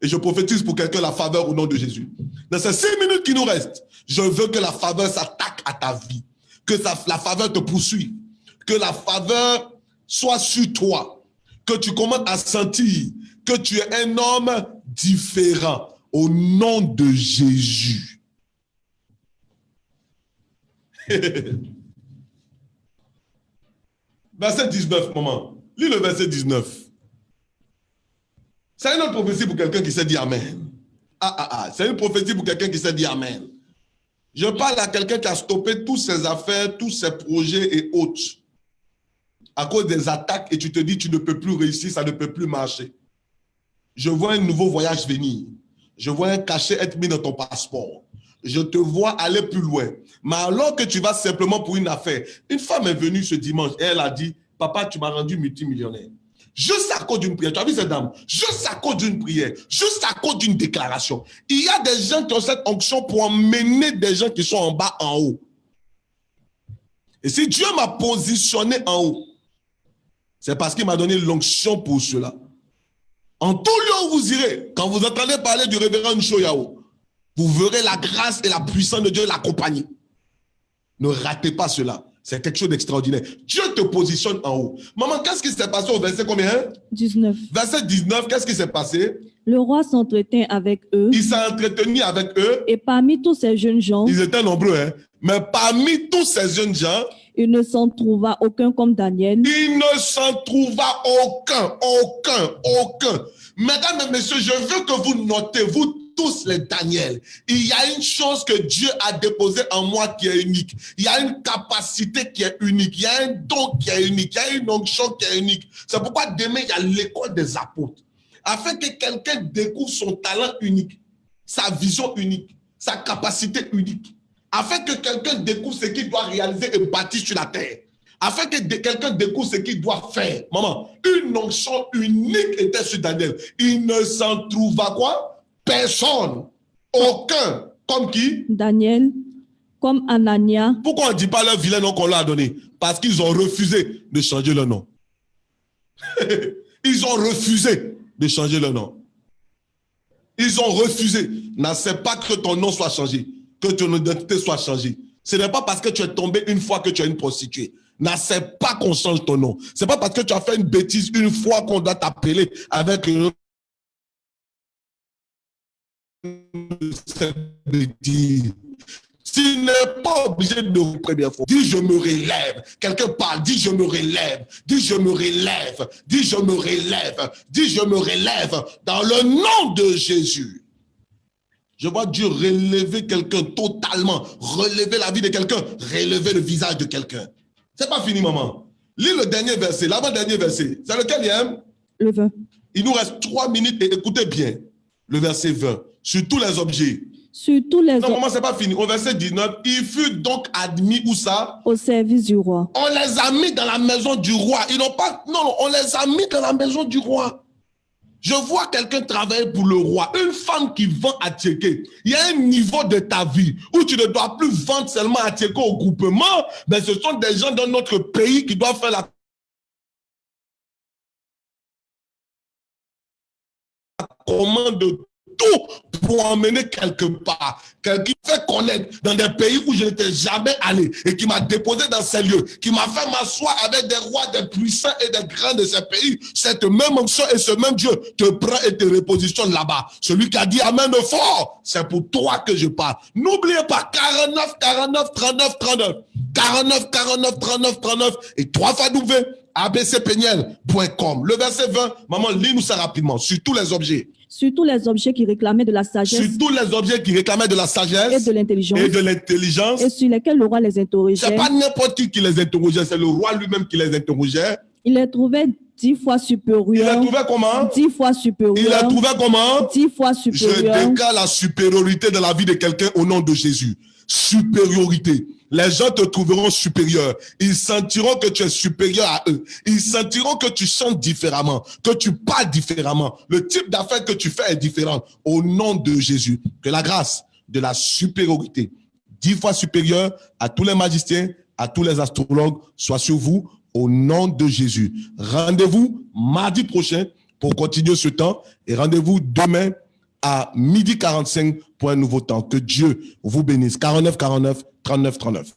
Et je prophétise pour quelqu'un la faveur au nom de Jésus. Dans ces 6 minutes qui nous restent, je veux que la faveur s'attaque à ta vie. Que la faveur te poursuive. Que la faveur soit sur toi. Que tu commences à sentir que tu es un homme différent. Au nom de Jésus. Verset 19, maman. Lis le verset 19. C'est une autre prophétie pour quelqu'un qui s'est dit Amen. C'est une prophétie pour quelqu'un qui s'est dit Amen. Je parle à quelqu'un qui a stoppé toutes ses affaires, tous ses projets et autres. À cause des attaques et tu te dis tu ne peux plus réussir, ça ne peut plus marcher. Je vois un nouveau voyage venir. Je vois un cachet être mis dans ton passeport. Je te vois aller plus loin. Mais alors que tu vas simplement pour une affaire, une femme est venue ce dimanche et elle a dit, papa, tu m'as rendu multimillionnaire. Juste à cause d'une prière. Tu as vu cette dame? Juste à cause d'une prière. Juste à cause d'une déclaration. Il y a des gens qui ont cette onction pour emmener des gens qui sont en bas en haut. Et si Dieu m'a positionné en haut, c'est parce qu'il m'a donné l'onction pour cela. En tout lieu où vous irez, quand vous entendez parler du révérend Nchoyao, vous verrez la grâce et la puissance de Dieu l'accompagner. Ne ratez pas cela. C'est quelque chose d'extraordinaire. Dieu te positionne en haut. Maman, qu'est-ce qui s'est passé au verset combien? 19. Verset 19, qu'est-ce qui s'est passé? Le roi s'entretint avec eux. Il s'est entretenu avec eux. Et parmi tous ces jeunes gens, ils étaient nombreux, hein? Mais parmi tous ces jeunes gens, il ne s'en trouva aucun comme Daniel. Il ne s'en trouva aucun. Mesdames et messieurs, je veux que vous notez, vous tous les Daniel, il y a une chose que Dieu a déposée en moi qui est unique. Il y a une capacité qui est unique. Il y a un don qui est unique. Il y a une onction qui est unique. C'est pourquoi demain, il y a l'école des apôtres. Afin que quelqu'un découvre son talent unique, sa vision unique, sa capacité unique. Afin que quelqu'un découvre ce qu'il doit réaliser et bâtir sur la terre. Afin que quelqu'un découvre ce qu'il doit faire. Maman, une onction unique était sur Daniel. Il ne s'en trouva quoi? Personne. Aucun. Comme qui? Daniel, comme Anania. Pourquoi on ne dit pas leur vilain nom qu'on leur a donné? Parce qu'ils ont refusé de changer leur nom. Ils ont refusé de changer leur nom. Ils ont refusé. N'accepte pas que ton nom soit changé. Que ton identité soit changée. Ce n'est pas parce que tu es tombé une fois que tu es une prostituée. N'accepte pas qu'on change ton nom. Ce n'est pas parce que tu as fait une bêtise une fois qu'on doit t'appeler avec une bêtise. Tu n'es pas obligé de vous première fois. Dis je me relève. Quelqu'un parle, dis je me relève. Dis je me relève. Dis je me relève. Dis je me relève. Dans le nom de Jésus. Je vois Dieu relever quelqu'un totalement. Relever la vie de quelqu'un. Relever le visage de quelqu'un. C'est pas fini, maman. Lis le dernier verset, l'avant-dernier verset. C'est lequel il y a? Le 20. Il nous reste 3 minutes et écoutez bien. Le verset 20. Sur tous les objets. Sur tous les non, maman, c'est pas fini. Au verset 19, il fut donc admis où ça? Au service du roi. On les a mis dans la maison du roi. Ils n'ont pas... Non, on les a mis dans la maison du roi. Je vois quelqu'un travailler pour le roi. Une femme qui vend à Tchéké. Il y a un niveau de ta vie où tu ne dois plus vendre seulement à Tchéké au groupement, mais ce sont des gens dans notre pays qui doivent faire la commande de tout pour emmener quelque part. Quelqu'un qui fait connaître dans des pays où je n'étais jamais allé et qui m'a déposé dans ces lieux, qui m'a fait m'asseoir avec des rois, des puissants et des grands de ces pays. Cette même onction et ce même Dieu te prend et te repositionne là-bas. Celui qui a dit Amen de fort, c'est pour toi que je parle. N'oubliez pas 49, 49, 39, 39. 49, 49, 39, 39 et 3 fois W. abcpeniel.com. Le verset 20, maman, lis-nous ça rapidement. Sur tous les objets. Sur tous les objets qui réclamaient de la sagesse. Sur tous les objets qui réclamaient de la sagesse. Et de l'intelligence. Et de l'intelligence. Et sur lesquels le roi les interrogeait. C'est pas n'importe qui les interrogeait, c'est le roi lui-même qui les interrogeait. Il les trouvait 10 fois supérieur. Il est trouvé comment? 10 fois supérieur. Il est trouvé comment? 10 fois supérieur. Je déclare la supériorité de la vie de quelqu'un au nom de Jésus. Supériorité. Les gens te trouveront supérieur. Ils sentiront que tu es supérieur à eux. Ils sentiront que tu chantes différemment, que tu parles différemment. Le type d'affaires que tu fais est différent. Au nom de Jésus, que la grâce de la supériorité, 10 fois supérieure à tous les magiciens, à tous les astrologues, soit sur vous, au nom de Jésus. Rendez-vous mardi prochain pour continuer ce temps et rendez-vous demain à 12h45 pour un nouveau temps. Que Dieu vous bénisse. 49 49 39 39.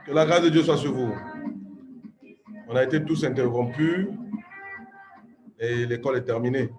Que la grâce de Dieu soit sur vous. On a été tous interrompus et l'école est terminée.